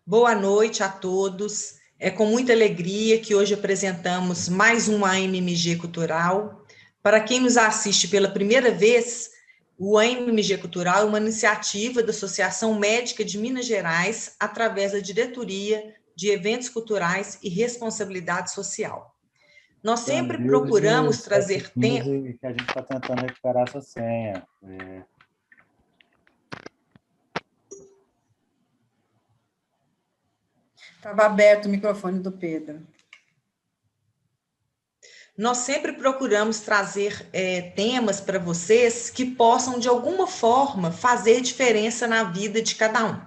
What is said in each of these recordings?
Boa noite a todos. É com muita alegria que hoje apresentamos mais um AMMG Cultural. Para quem nos assiste pela primeira vez, o AMMG Cultural é uma iniciativa da Associação Médica de Minas Gerais através da Diretoria de Eventos Culturais e Responsabilidade Social. Nós sempre Build procuramos trazer tempo. 715, que a gente está tentando recuperar essa senha. Estava aberto o microfone do Pedro. Nós sempre procuramos trazer temas para vocês que possam, de alguma forma, fazer diferença na vida de cada um.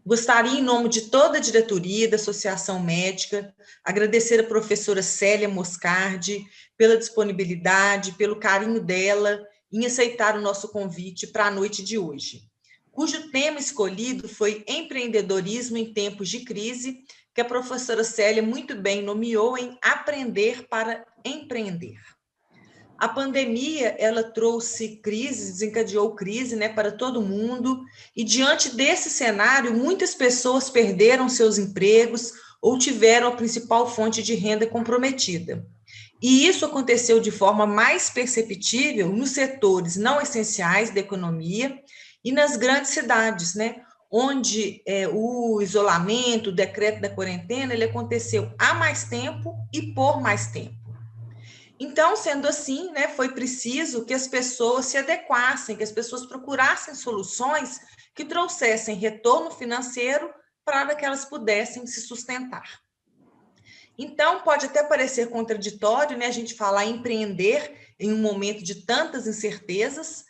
Gostaria, em nome de toda a diretoria da Associação Médica, agradecer a professora Célia Moscardi pela disponibilidade, pelo carinho dela em aceitar o nosso convite para a noite de hoje, cujo tema escolhido foi empreendedorismo em tempos de crise, que a professora Célia muito bem nomeou em Aprender para Empreender. A pandemia, ela trouxe crise, desencadeou crise, né, para todo mundo, e diante desse cenário, muitas pessoas perderam seus empregos ou tiveram a principal fonte de renda comprometida. E isso aconteceu de forma mais perceptível nos setores não essenciais da economia e nas grandes cidades, né, onde o isolamento, o decreto da quarentena, ele aconteceu há mais tempo e por mais tempo. Então, sendo assim, né, foi preciso que as pessoas se adequassem, que as pessoas procurassem soluções que trouxessem retorno financeiro para que elas pudessem se sustentar. Então, pode até parecer contraditório, né, a gente falar em empreender em um momento de tantas incertezas,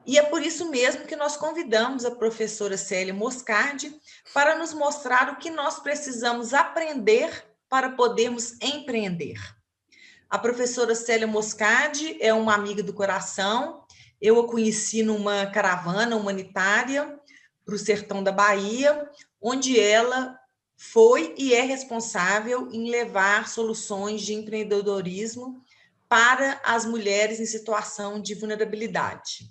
e é por isso mesmo que nós convidamos a professora Célia Moscardi para nos mostrar o que nós precisamos aprender para podermos empreender. A professora Célia Moscardi é uma amiga do coração. Eu a conheci numa caravana humanitária para o sertão da Bahia, onde ela foi e é responsável em levar soluções de empreendedorismo para as mulheres em situação de vulnerabilidade.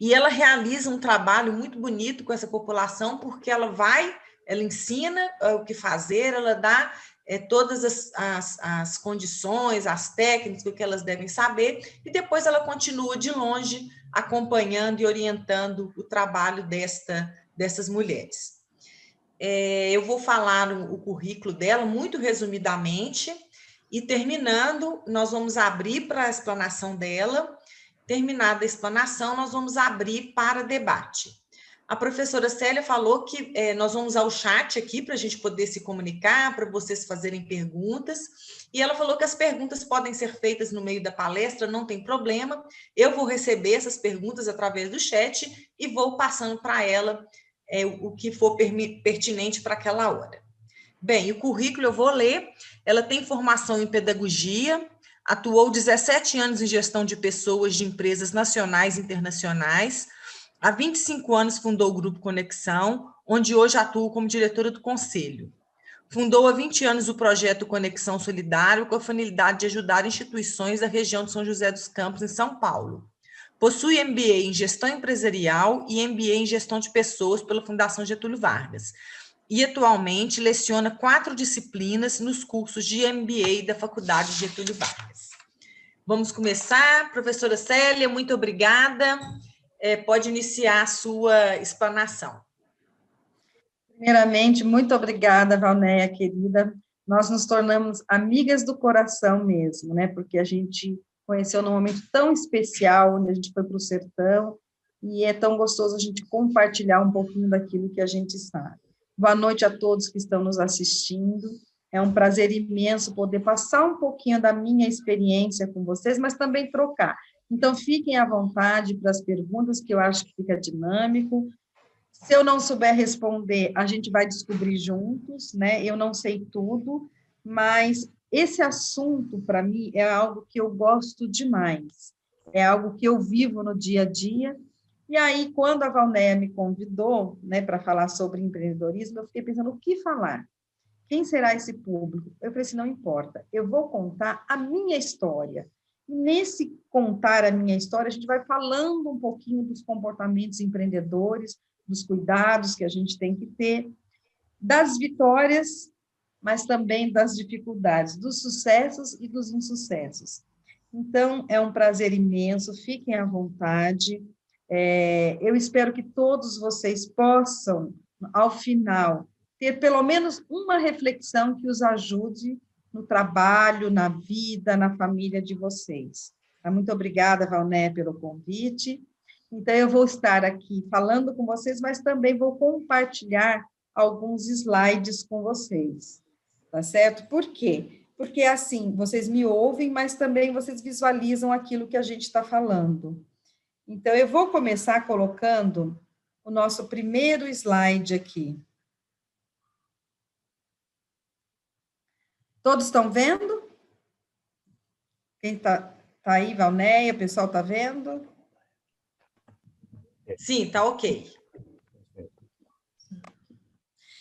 E ela realiza um trabalho muito bonito com essa população, porque ela ensina o que fazer, ela dá todas as condições, as técnicas, o que elas devem saber, e depois ela continua de longe acompanhando e orientando o trabalho dessas mulheres. Eu vou falar o currículo dela muito resumidamente, e terminando, nós vamos abrir para a explanação dela. Terminada a explanação, nós vamos abrir para debate. A professora Célia falou que nós vamos usar o chat aqui para a gente poder se comunicar, para vocês fazerem perguntas, e ela falou que as perguntas podem ser feitas no meio da palestra, não tem problema, eu vou receber essas perguntas através do chat e vou passando para ela o que for pertinente para aquela hora. Bem, o currículo eu vou ler. Ela tem formação em pedagogia, atuou 17 anos em gestão de pessoas de empresas nacionais e internacionais. Há 25 anos fundou o Grupo Conexão, onde hoje atua como diretora do conselho. Fundou há 20 anos o projeto Conexão Solidário, com a finalidade de ajudar instituições da região de São José dos Campos, em São Paulo. Possui MBA em Gestão Empresarial e MBA em Gestão de Pessoas pela Fundação Getúlio Vargas. E, atualmente, leciona 4 disciplinas nos cursos de MBA da Faculdade Getúlio Vargas. Vamos começar. Professora Célia, muito obrigada. Pode iniciar a sua explanação. Primeiramente, muito obrigada, Valnéia, querida. Nós nos tornamos amigas do coração mesmo, né? Porque a gente conheceu num momento tão especial, onde a gente foi para o sertão, e é tão gostoso a gente compartilhar um pouquinho daquilo que a gente sabe. Boa noite a todos que estão nos assistindo. É um prazer imenso poder passar um pouquinho da minha experiência com vocês, mas também trocar. Então, fiquem à vontade para as perguntas, que eu acho que fica dinâmico. Se eu não souber responder, a gente vai descobrir juntos, né? Eu não sei tudo, mas esse assunto, para mim, é algo que eu gosto demais. É algo que eu vivo no dia a dia. E aí, quando a Valnéia me convidou, né, para falar sobre empreendedorismo, eu fiquei pensando, o que falar? Quem será esse público? Eu falei assim, não importa, eu vou contar a minha história. E nesse contar a minha história, a gente vai falando um pouquinho dos comportamentos empreendedores, dos cuidados que a gente tem que ter. das vitórias, mas também das dificuldades, dos sucessos e dos insucessos. Então, é um prazer imenso, fiquem à vontade. Eu espero que todos vocês possam, ao final, ter pelo menos uma reflexão que os ajude no trabalho, na vida, na família de vocês. Muito obrigada, Valné, pelo convite. Então, eu vou estar aqui falando com vocês, mas também vou compartilhar alguns slides com vocês, tá certo? Por quê? Porque, assim, vocês me ouvem, mas também vocês visualizam aquilo que a gente está falando. Então, eu vou começar colocando o nosso primeiro slide aqui. Todos estão vendo? Quem está aí, Valnéia, o pessoal está vendo? Sim, tá ok.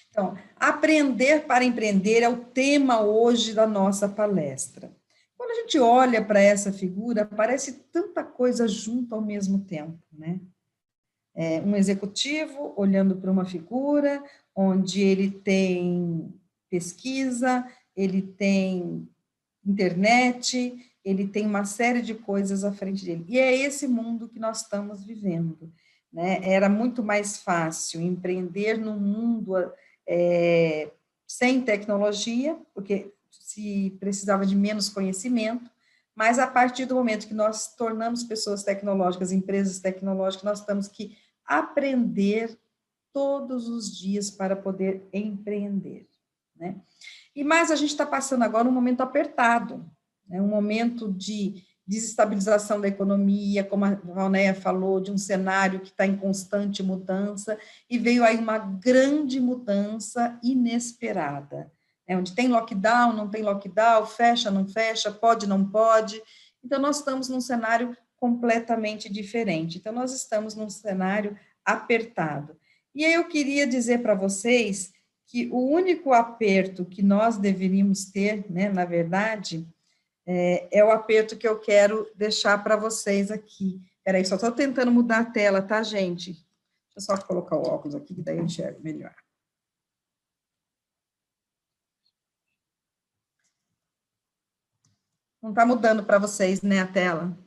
Então, aprender para empreender é o tema hoje da nossa palestra. Quando a gente olha para essa figura, parece tanta coisa junto ao mesmo tempo, né? Um executivo olhando para uma figura onde ele tem pesquisa, ele tem internet, ele tem uma série de coisas à frente dele. E é esse mundo que nós estamos vivendo, né? Era muito mais fácil empreender num mundo sem tecnologia, porque se precisava de menos conhecimento, mas a partir do momento que nós tornamos pessoas tecnológicas, empresas tecnológicas, nós temos que aprender todos os dias para poder empreender, né? E mais, a gente está passando agora um momento apertado, né? Um momento de desestabilização da economia, como a Valnéia falou, de um cenário que está em constante mudança, e veio aí uma grande mudança inesperada, né? Onde tem lockdown, não tem lockdown, fecha, não fecha, pode, não pode. Então, nós estamos num cenário completamente diferente. Então, nós estamos num cenário apertado. E aí eu queria dizer para vocês que o único aperto que nós deveríamos ter, né, na verdade, é o aperto que eu quero deixar para vocês aqui. Peraí, só estou tentando mudar a tela, tá, gente? Deixa eu só colocar o óculos aqui, que daí eu enxergo melhor. Não está mudando para vocês, né, a tela?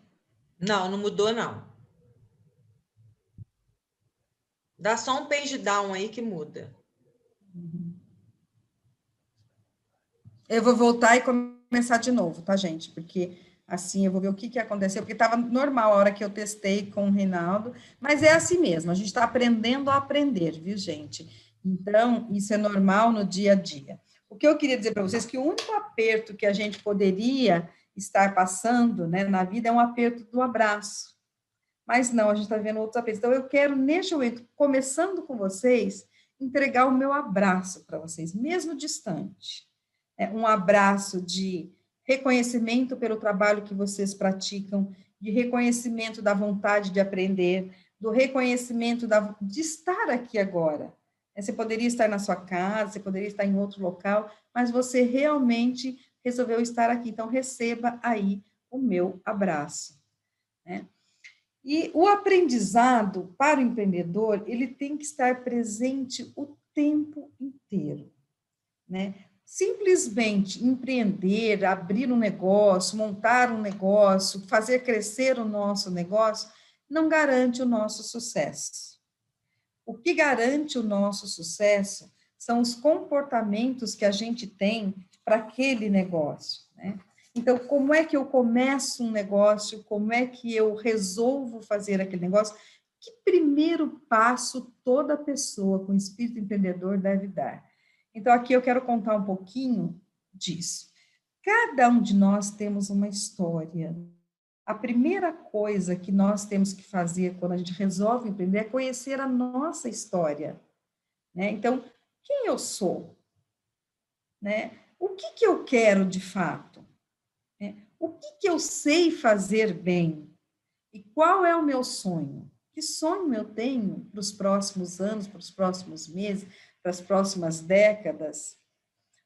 Não, não mudou, não. Dá só um page down aí que muda. Eu vou voltar e começar de novo, tá, gente? Porque assim eu vou ver o que aconteceu, porque estava normal a hora que eu testei com o Reinaldo, mas é assim mesmo, a gente está aprendendo a aprender, viu, gente? Então, isso é normal no dia a dia. O que eu queria dizer para vocês é que o único aperto que a gente poderia estar passando, né, na vida é um aperto do abraço. Mas não, a gente está vendo outros apertos. Então, eu quero, neste momento, começando com vocês, entregar o meu abraço para vocês, mesmo distante. Um abraço de reconhecimento pelo trabalho que vocês praticam, de reconhecimento da vontade de aprender, do reconhecimento de estar aqui agora. Você poderia estar na sua casa, você poderia estar em outro local, mas você realmente resolveu estar aqui. Então, receba aí o meu abraço, né? E o aprendizado para o empreendedor, ele tem que estar presente o tempo inteiro, né? Simplesmente empreender, abrir um negócio, montar um negócio, fazer crescer o nosso negócio, não garante o nosso sucesso. O que garante o nosso sucesso são os comportamentos que a gente tem para aquele negócio, né? Então, como é que eu começo um negócio? Como é que eu resolvo fazer aquele negócio? Que primeiro passo toda pessoa com espírito empreendedor deve dar? Então, aqui eu quero contar um pouquinho disso. Cada um de nós temos uma história. A primeira coisa que nós temos que fazer quando a gente resolve empreender é conhecer a nossa história, né? Então, quem eu sou? Né? O que eu quero de fato? O que eu sei fazer bem? E qual é o meu sonho? Que sonho eu tenho para os próximos anos, para os próximos meses, para as próximas décadas?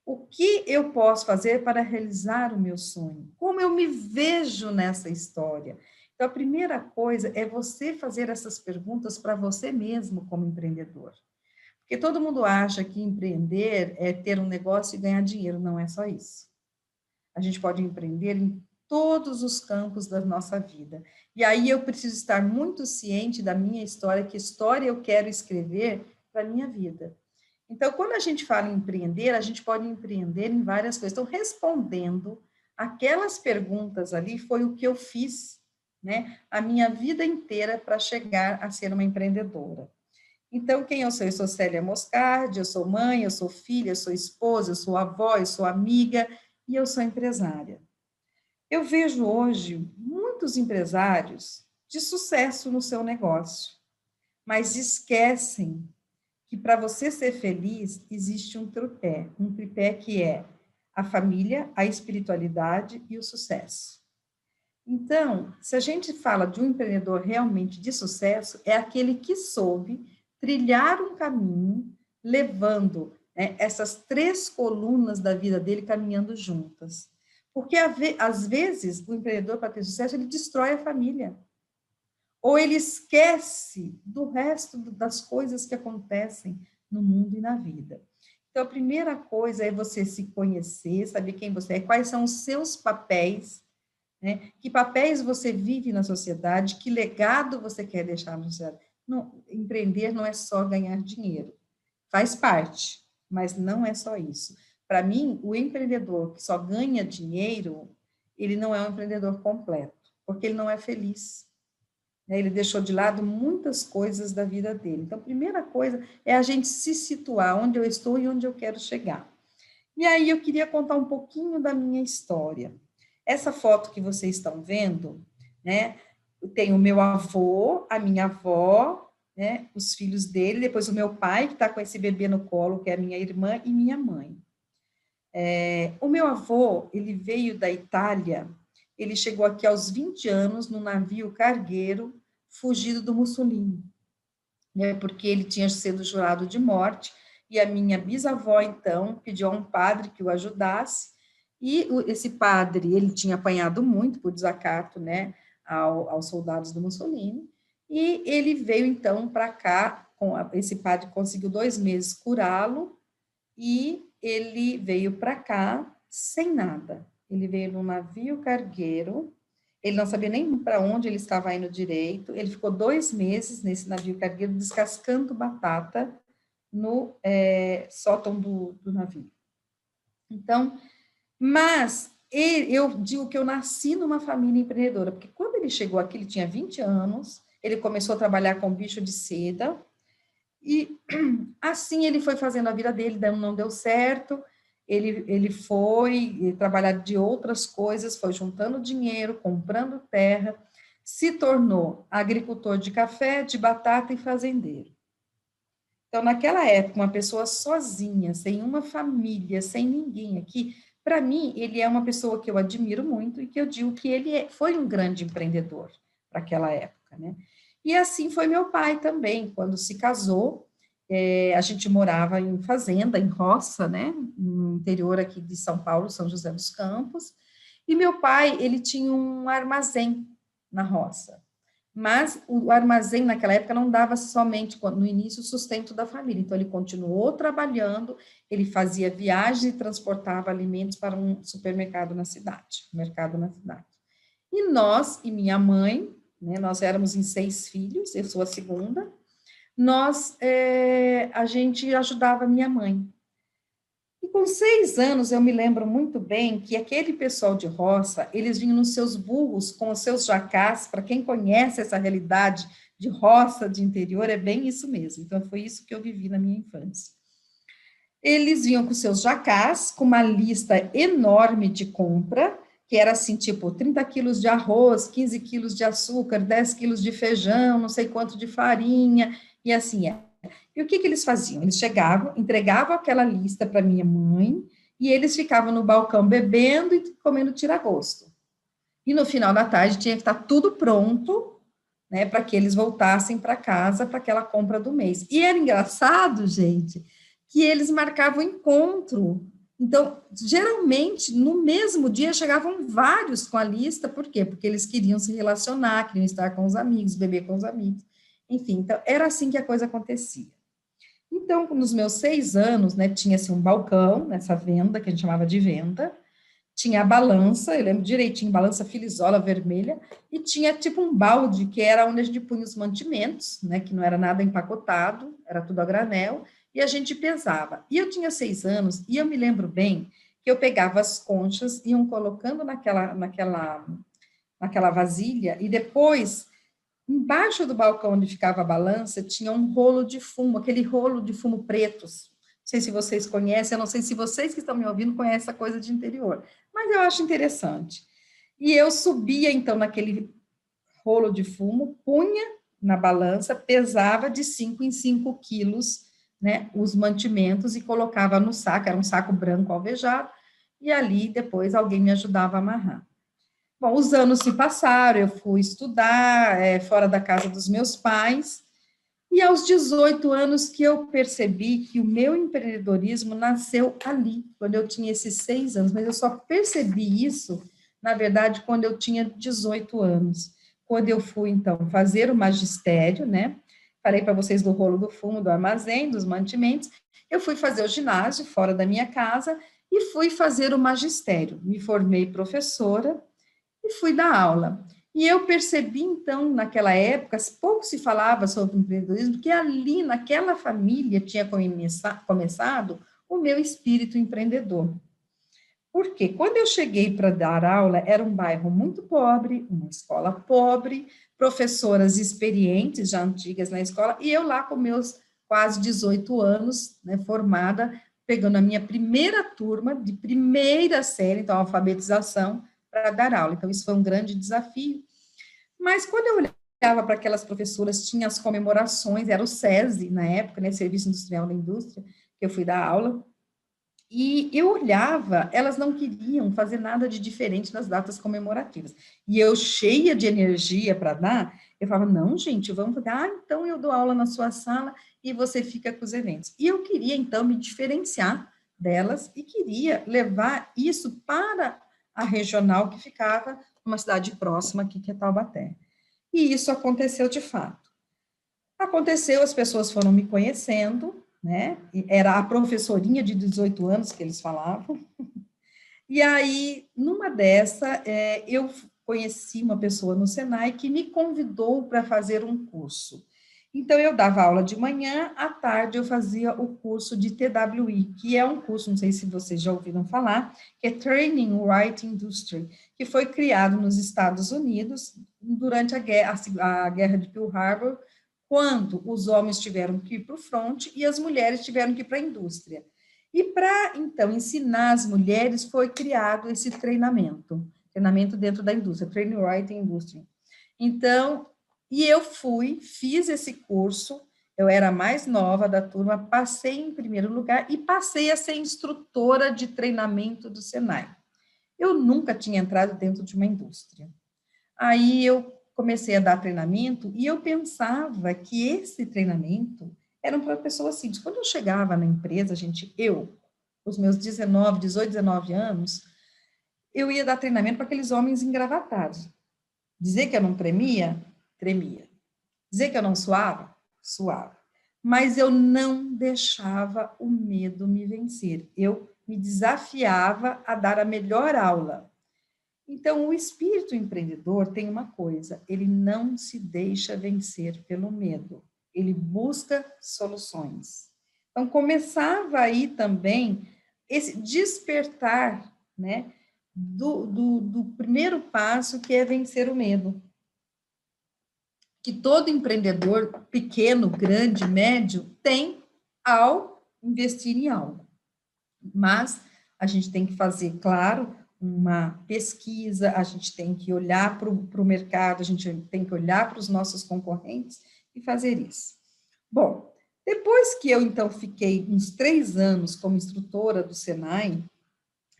O que eu posso fazer para realizar o meu sonho? Como eu me vejo nessa história? Então, a primeira coisa é você fazer essas perguntas para você mesmo como empreendedor. Porque todo mundo acha que empreender é ter um negócio e ganhar dinheiro, não é só isso. A gente pode empreender em todos os campos da nossa vida. E aí eu preciso estar muito ciente da minha história, que história eu quero escrever para a minha vida. Então, quando a gente fala em empreender, a gente pode empreender em várias coisas. Então, respondendo aquelas perguntas ali, foi o que eu fiz, né, a minha vida inteira para chegar a ser uma empreendedora. Então, quem eu sou? Eu sou Célia Moscardi, eu sou mãe, eu sou filha, eu sou esposa, eu sou avó, eu sou amiga e eu sou empresária. Eu vejo hoje muitos empresários de sucesso no seu negócio, mas esquecem que para você ser feliz existe um tripé que é a família, a espiritualidade e o sucesso. Então, se a gente fala de um empreendedor realmente de sucesso, é aquele que soube trilhar um caminho, levando, né, essas 3 colunas da vida dele caminhando juntas. Porque, às vezes, o empreendedor, para ter sucesso, ele destrói a família. Ou ele esquece do resto das coisas que acontecem no mundo e na vida. Então, a primeira coisa é você se conhecer, saber quem você é, quais são os seus papéis, né? Que papéis você vive na sociedade, que legado você quer deixar na sociedade. Não, empreender não é só ganhar dinheiro, faz parte, mas não é só isso. Para mim, o empreendedor que só ganha dinheiro, ele não é um empreendedor completo, porque ele não é feliz. Ele deixou de lado muitas coisas da vida dele. Então, a primeira coisa é a gente se situar onde eu estou e onde eu quero chegar. E aí eu queria contar um pouquinho da minha história. Essa foto que vocês estão vendo, né? Tem o meu avô, a minha avó, né? Os filhos dele, depois o meu pai, que está com esse bebê no colo, que é a minha irmã, e minha mãe. O meu avô, ele veio da Itália, ele chegou aqui aos 20 anos no navio cargueiro, fugido do Mussolini, né? Porque ele tinha sido jurado de morte, e a minha bisavó, então, pediu a um padre que o ajudasse, e esse padre, ele tinha apanhado muito por desacato, né, aos soldados do Mussolini, e ele veio, então, para cá, esse padre conseguiu 2 meses curá-lo, e ele veio para cá sem nada. Ele veio num navio cargueiro, ele não sabia nem para onde ele estava indo direito, ele ficou 2 meses nesse navio cargueiro descascando batata no sótão do navio. Então, mas eu digo que eu nasci numa família empreendedora, porque quando ele chegou aqui, ele tinha 20 anos, ele começou a trabalhar com bicho de seda, e assim ele foi fazendo a vida dele, não deu certo, ele foi trabalhar de outras coisas, foi juntando dinheiro, comprando terra, se tornou agricultor de café, de batata e fazendeiro. Então, naquela época, uma pessoa sozinha, sem uma família, sem ninguém aqui, para mim, ele é uma pessoa que eu admiro muito e que eu digo que ele foi um grande empreendedor para aquela época, né? E assim foi meu pai também, quando se casou, a gente morava em fazenda, em roça, né? No interior aqui de São Paulo, São José dos Campos, e meu pai, ele tinha um armazém na roça. Mas o armazém naquela época não dava somente, no início, o sustento da família. Então, ele continuou trabalhando, ele fazia viagens e transportava alimentos para um supermercado na cidade, mercado na cidade. E nós e minha mãe, né, nós éramos em 6 filhos, eu sou a segunda, a gente ajudava minha mãe. E com 6 anos, eu me lembro muito bem que aquele pessoal de roça, eles vinham nos seus burros com os seus jacás, para quem conhece essa realidade de roça, de interior, é bem isso mesmo. Então, foi isso que eu vivi na minha infância. Eles vinham com seus jacás, com uma lista enorme de compra, que era assim, tipo, 30 quilos de arroz, 15 quilos de açúcar, 10 quilos de feijão, não sei quanto de farinha, e assim é. E o que eles faziam? Eles chegavam, entregavam aquela lista para minha mãe, e eles ficavam no balcão bebendo e comendo tira-gosto. E no final da tarde tinha que estar tudo pronto, né, para que eles voltassem para casa para aquela compra do mês. E era engraçado, gente, que eles marcavam encontro. Então, geralmente, no mesmo dia chegavam vários com a lista, por quê? Porque eles queriam se relacionar, queriam estar com os amigos, beber com os amigos. Enfim, então, era assim que a coisa acontecia. Então, nos meus 6 anos, né, tinha assim, um balcão nessa venda, que a gente chamava de venda, tinha a balança, eu lembro direitinho, balança filizola vermelha, e tinha tipo um balde, que era onde a gente punha os mantimentos, né, que não era nada empacotado, era tudo a granel, e a gente pesava. E eu tinha 6 anos, e eu me lembro bem que eu pegava as conchas, iam colocando naquela vasilha, e depois, embaixo do balcão onde ficava a balança, tinha um rolo de fumo, aquele rolo de fumo pretos. Não sei se vocês conhecem, eu não sei se vocês que estão me ouvindo conhecem essa coisa de interior, mas eu acho interessante. E eu subia, então, naquele rolo de fumo, punha na balança, pesava de 5 em 5 quilos, né, os mantimentos e colocava no saco, era um saco branco alvejado, e ali depois alguém me ajudava a amarrar. Bom, os anos se passaram, eu fui estudar fora da casa dos meus pais, e aos 18 anos que eu percebi que o meu empreendedorismo nasceu ali, quando eu tinha esses 6 anos, mas eu só percebi isso, na verdade, quando eu tinha 18 anos, quando eu fui, então, fazer o magistério, né? Falei para vocês do rolo do fumo, do armazém, dos mantimentos, eu fui fazer o ginásio fora da minha casa e fui fazer o magistério. Me formei professora, e fui dar aula. E eu percebi, então, naquela época, pouco se falava sobre empreendedorismo, que ali, naquela família, tinha começado o meu espírito empreendedor. Por quê? Quando eu cheguei para dar aula, era um bairro muito pobre, uma escola pobre, professoras experientes, já antigas na escola, e eu lá com meus quase 18 anos, né, formada, pegando a minha primeira turma, de primeira série, então, alfabetização, para dar aula. Então, isso foi um grande desafio. Mas quando eu olhava para aquelas professoras, tinha as comemorações, era o SESI, na época, né, Serviço Industrial da Indústria, que eu fui dar aula, e eu olhava, elas não queriam fazer nada de diferente nas datas comemorativas. E eu, cheia de energia para dar, eu falava, não, gente, vamos fazer, então eu dou aula na sua sala e você fica com os eventos. E eu queria, então, me diferenciar delas e queria levar isso para a regional que ficava numa cidade próxima aqui, que é Taubaté. E isso aconteceu de fato. Aconteceu, as pessoas foram me conhecendo, né? Era a professorinha de 18 anos que eles falavam. E aí, numa dessa, eu conheci uma pessoa no Senai que me convidou para fazer um curso. Então, eu dava aula de manhã, à tarde eu fazia o curso de TWI, que é um curso, não sei se vocês já ouviram falar, que é Training White Industry, que foi criado nos Estados Unidos durante a guerra de Pearl Harbor, quando os homens tiveram que ir para o fronte e as mulheres tiveram que ir para a indústria. E para, então, ensinar as mulheres, foi criado esse treinamento dentro da indústria, Training Right Industry. Então, e eu fiz esse curso, eu era a mais nova da turma, passei em primeiro lugar e passei a ser instrutora de treinamento do Senai. Eu nunca tinha entrado dentro de uma indústria. Aí eu comecei a dar treinamento e eu pensava que esse treinamento eram para pessoas simples. Quando eu chegava na empresa, os meus 18, 19 anos, eu ia dar treinamento para aqueles homens engravatados. Dizer que eu não tremia? Tremia. Dizer que eu não suava? Suava. Mas eu não deixava o medo me vencer. Eu me desafiava a dar a melhor aula. Então, o espírito empreendedor tem uma coisa, ele não se deixa vencer pelo medo, ele busca soluções. Então, começava aí também esse despertar, né, do primeiro passo, que é vencer o medo. Que todo empreendedor, pequeno, grande, médio, tem ao investir em algo. Mas a gente tem que fazer, claro, uma pesquisa, a gente tem que olhar para o mercado, a gente tem que olhar para os nossos concorrentes e fazer isso. Bom, depois que eu, então, fiquei uns 3 anos como instrutora do Senai,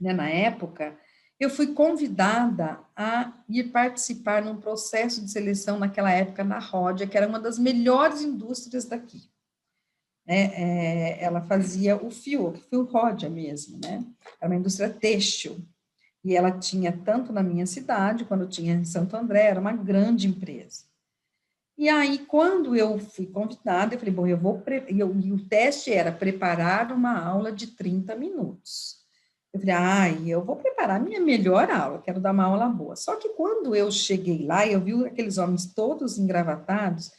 né, na época, eu fui convidada a ir participar num processo de seleção naquela época na Ródia, que era uma das melhores indústrias daqui. Ela fazia o fio Ródia mesmo, né? Era uma indústria têxtil. E ela tinha tanto na minha cidade, quando tinha em Santo André, era uma grande empresa. E aí, quando eu fui convidada, eu falei, bom, e o teste era preparar uma aula de 30 minutos. Eu falei, eu vou preparar a minha melhor aula, quero dar uma aula boa. Só que quando eu cheguei lá, eu vi aqueles homens todos engravatados,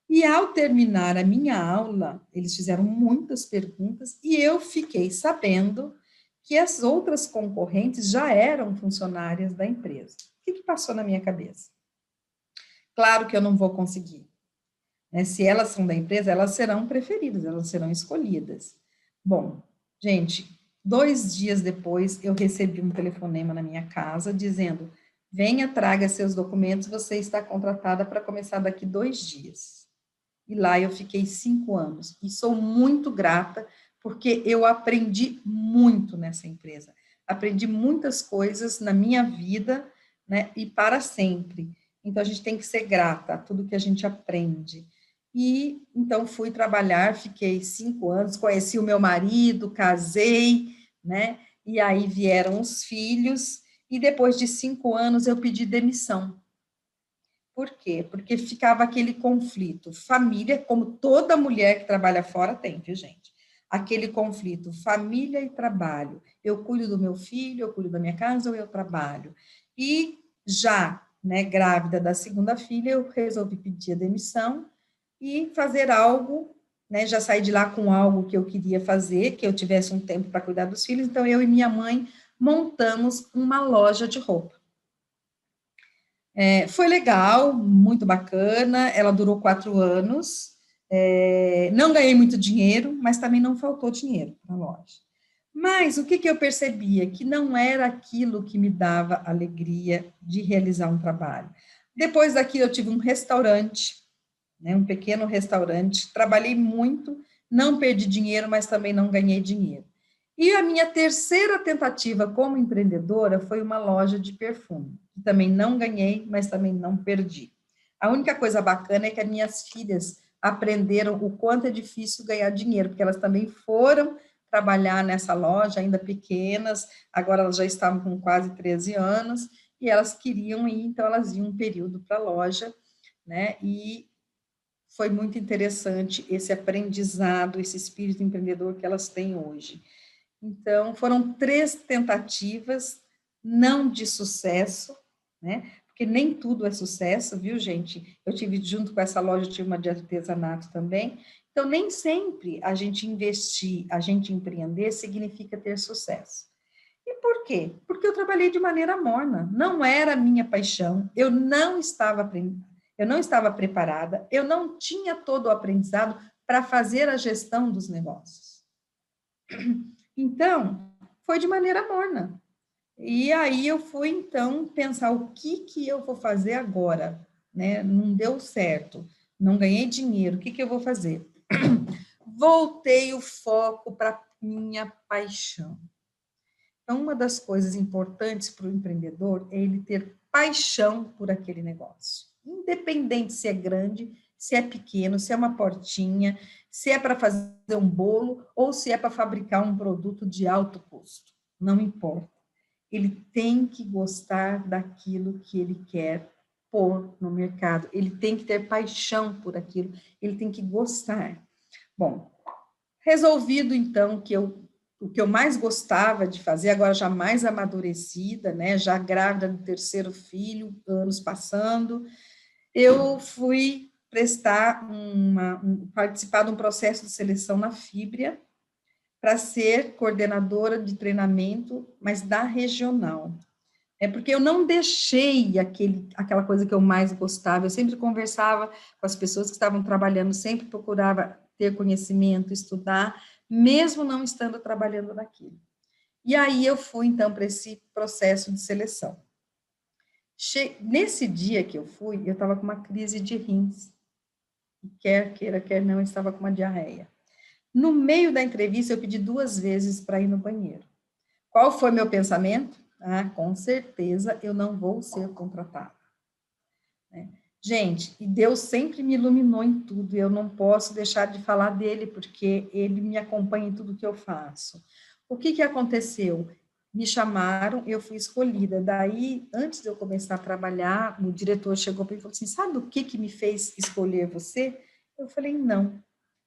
e ao terminar a minha aula, eles fizeram muitas perguntas, e eu fiquei sabendo que as outras concorrentes já eram funcionárias da empresa. O que passou na minha cabeça? Claro que eu não vou conseguir. Né? Se elas são da empresa, elas serão preferidas, elas serão escolhidas. Bom, gente, 2 dias depois, eu recebi um telefonema na minha casa dizendo: venha, traga seus documentos, você está contratada para começar daqui 2 dias. E lá eu fiquei 5 anos. E sou muito grata, porque eu aprendi muito nessa empresa. Aprendi muitas coisas na minha vida, né, e para sempre. Então, a gente tem que ser grata a tudo que a gente aprende. E, então, fui trabalhar, fiquei 5 anos, conheci o meu marido, casei, né, e aí vieram os filhos, e depois de 5 anos eu pedi demissão. Por quê? Porque ficava aquele conflito, família, como toda mulher que trabalha fora tem, viu, gente? Aquele conflito, família e trabalho. Eu cuido do meu filho, eu cuido da minha casa ou eu trabalho? E já, né, grávida da segunda filha, eu resolvi pedir a demissão e fazer algo, né, já saí de lá com algo que eu queria fazer, que eu tivesse um tempo para cuidar dos filhos, então eu e minha mãe montamos uma loja de roupa. Foi legal, muito bacana, ela durou 4 anos, não ganhei muito dinheiro, mas também não faltou dinheiro para a loja. Mas o que eu percebia? Que não era aquilo que me dava alegria de realizar um trabalho. Depois daqui eu tive um restaurante, né, um pequeno restaurante, trabalhei muito, não perdi dinheiro, mas também não ganhei dinheiro. E a minha terceira tentativa como empreendedora foi uma loja de perfume, que também não ganhei, mas também não perdi. A única coisa bacana é que as minhas filhas aprenderam o quanto é difícil ganhar dinheiro, porque elas também foram trabalhar nessa loja, ainda pequenas, agora elas já estavam com quase 13 anos, e elas queriam ir, então elas iam um período para a loja, né, e foi muito interessante esse aprendizado, esse espírito empreendedor que elas têm hoje. Então, foram 3 tentativas, não de sucesso, né? Porque nem tudo é sucesso, viu, gente? Eu tive, junto com essa loja, tive uma de artesanato também. Então, nem sempre a gente investir, a gente empreender, significa ter sucesso. E por quê? Porque eu trabalhei de maneira morna, não era a minha paixão, eu não estava preparada, eu não tinha todo o aprendizado para fazer a gestão dos negócios. Então, foi de maneira morna. E aí eu fui, então, pensar o que eu vou fazer agora, né? Não deu certo, não ganhei dinheiro, o que eu vou fazer? Voltei o foco para minha paixão. Então, uma das coisas importantes para o empreendedor é ele ter paixão por aquele negócio. Independente se é grande, se é pequeno, se é uma portinha, se é para fazer um bolo ou se é para fabricar um produto de alto custo. Não importa. Ele tem que gostar daquilo que ele quer pôr no mercado. Ele tem que ter paixão por aquilo. Ele tem que gostar. Bom, resolvido, então, o que eu mais gostava de fazer, agora já mais amadurecida, né, já grávida do 3º filho, anos passando, eu fui participar de um processo de seleção na Fibria, para ser coordenadora de treinamento, mas da regional. É porque eu não deixei aquela coisa que eu mais gostava, eu sempre conversava com as pessoas que estavam trabalhando, sempre procurava ter conhecimento, estudar, mesmo não estando trabalhando naquilo. E aí eu fui, então, para esse processo de seleção. Nesse dia que eu fui, eu estava com uma crise de rins. Quer queira, quer não, eu estava com uma diarreia. No meio da entrevista, eu pedi 2 vezes para ir no banheiro. Qual foi meu pensamento? Com certeza eu não vou ser contratada. Gente, e Deus sempre me iluminou em tudo, e eu não posso deixar de falar dele, porque ele me acompanha em tudo que eu faço. O que aconteceu? me chamaram, eu fui escolhida. Daí, antes de eu começar a trabalhar, o diretor chegou para mim e falou assim, sabe o que me fez escolher você? Eu falei, não.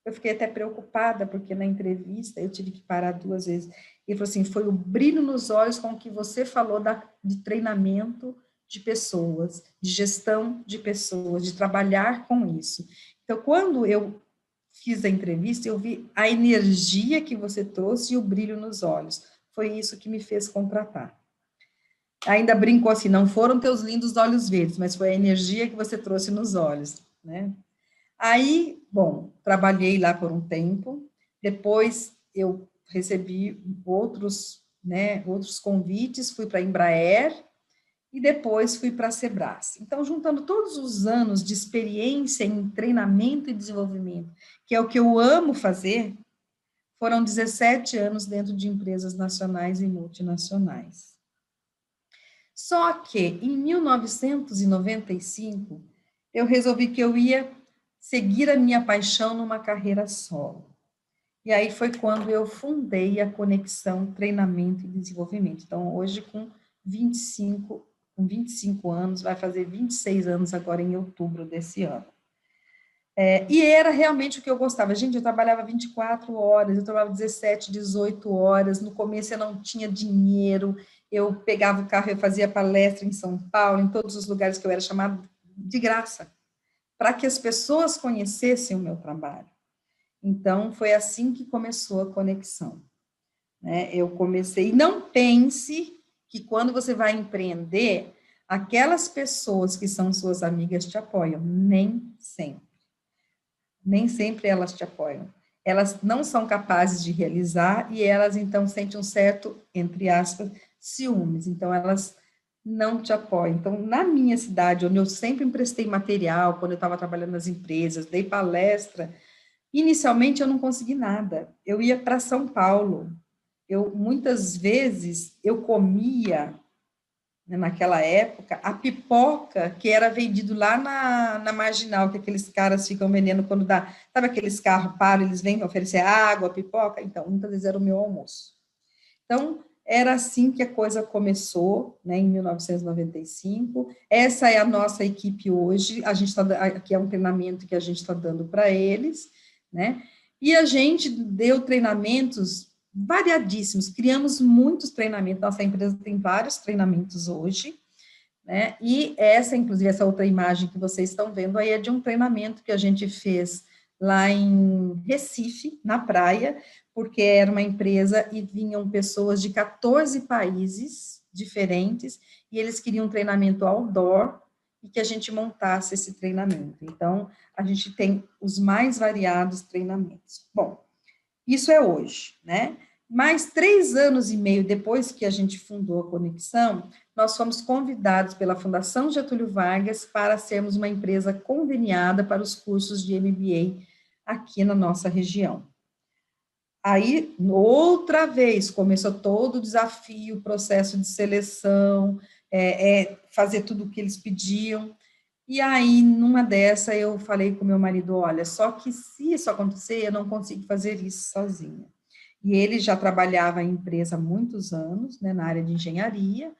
Eu fiquei até preocupada, porque na entrevista eu tive que parar 2 vezes. Ele falou assim, foi o brilho nos olhos com que você falou de treinamento de pessoas, de gestão de pessoas, de trabalhar com isso. Então, quando eu fiz a entrevista, eu vi a energia que você trouxe e o brilho nos olhos. Foi isso que me fez contratar. Ainda brincou assim, não foram teus lindos olhos verdes, mas foi a energia que você trouxe nos olhos, né? Aí, bom, trabalhei lá por um tempo, depois eu recebi outros, né, outros convites, fui para a Embraer e depois fui para a Sebras. Então, juntando todos os anos de experiência em treinamento e desenvolvimento, que é o que eu amo fazer, foram 17 anos dentro de empresas nacionais e multinacionais. Só que, em 1995, eu resolvi que eu ia seguir a minha paixão numa carreira solo. E aí foi quando eu fundei a Conexão Treinamento e Desenvolvimento. Então, hoje, com 25 anos, vai fazer 26 anos agora em outubro desse ano. E era realmente o que eu gostava. Gente, eu trabalhava 24 horas, eu trabalhava 17, 18 horas. No começo eu não tinha dinheiro, eu pegava o carro, eu fazia palestra em São Paulo, em todos os lugares que eu era chamada, de graça, para que as pessoas conhecessem o meu trabalho. Então, foi assim que começou a conexão. Né? Eu comecei, e não pense que quando você vai empreender, aquelas pessoas que são suas amigas te apoiam, nem sempre. Nem sempre elas te apoiam. Elas não são capazes de realizar e elas, então, sentem um certo, entre aspas, ciúmes. Então, elas não te apoiam. Então, na minha cidade, onde eu sempre emprestei material, quando eu estava trabalhando nas empresas, dei palestra, inicialmente eu não consegui nada. Eu ia para São Paulo. Muitas vezes, eu comia, né, naquela época, a pipoca que era vendido lá na Marginal, que aqueles caras ficam vendendo quando dá, sabe aqueles carros param, eles vêm oferecer água, pipoca? Então, muitas vezes era o meu almoço. Então, era assim que a coisa começou, né, em 1995. Essa é a nossa equipe hoje, a gente aqui é um treinamento que a gente está dando para eles, né, e a gente deu treinamentos variadíssimos, criamos muitos treinamentos, nossa empresa tem vários treinamentos hoje, né, e inclusive, essa outra imagem que vocês estão vendo aí é de um treinamento que a gente fez lá em Recife, na praia, porque era uma empresa e vinham pessoas de 14 países diferentes, e eles queriam um treinamento outdoor, e que a gente montasse esse treinamento. Então, a gente tem os mais variados treinamentos. Bom, isso é hoje, né? Mais 3 anos e meio depois que a gente fundou a Conexão, nós fomos convidados pela Fundação Getúlio Vargas para sermos uma empresa conveniada para os cursos de MBA aqui na nossa região. Aí, outra vez, começou todo o desafio, o processo de seleção, fazer tudo o que eles pediam. E aí, numa dessa, eu falei com meu marido, olha, só que se isso acontecer, eu não consigo fazer isso sozinha. E ele já trabalhava em empresa há muitos anos, né, na área de engenharia,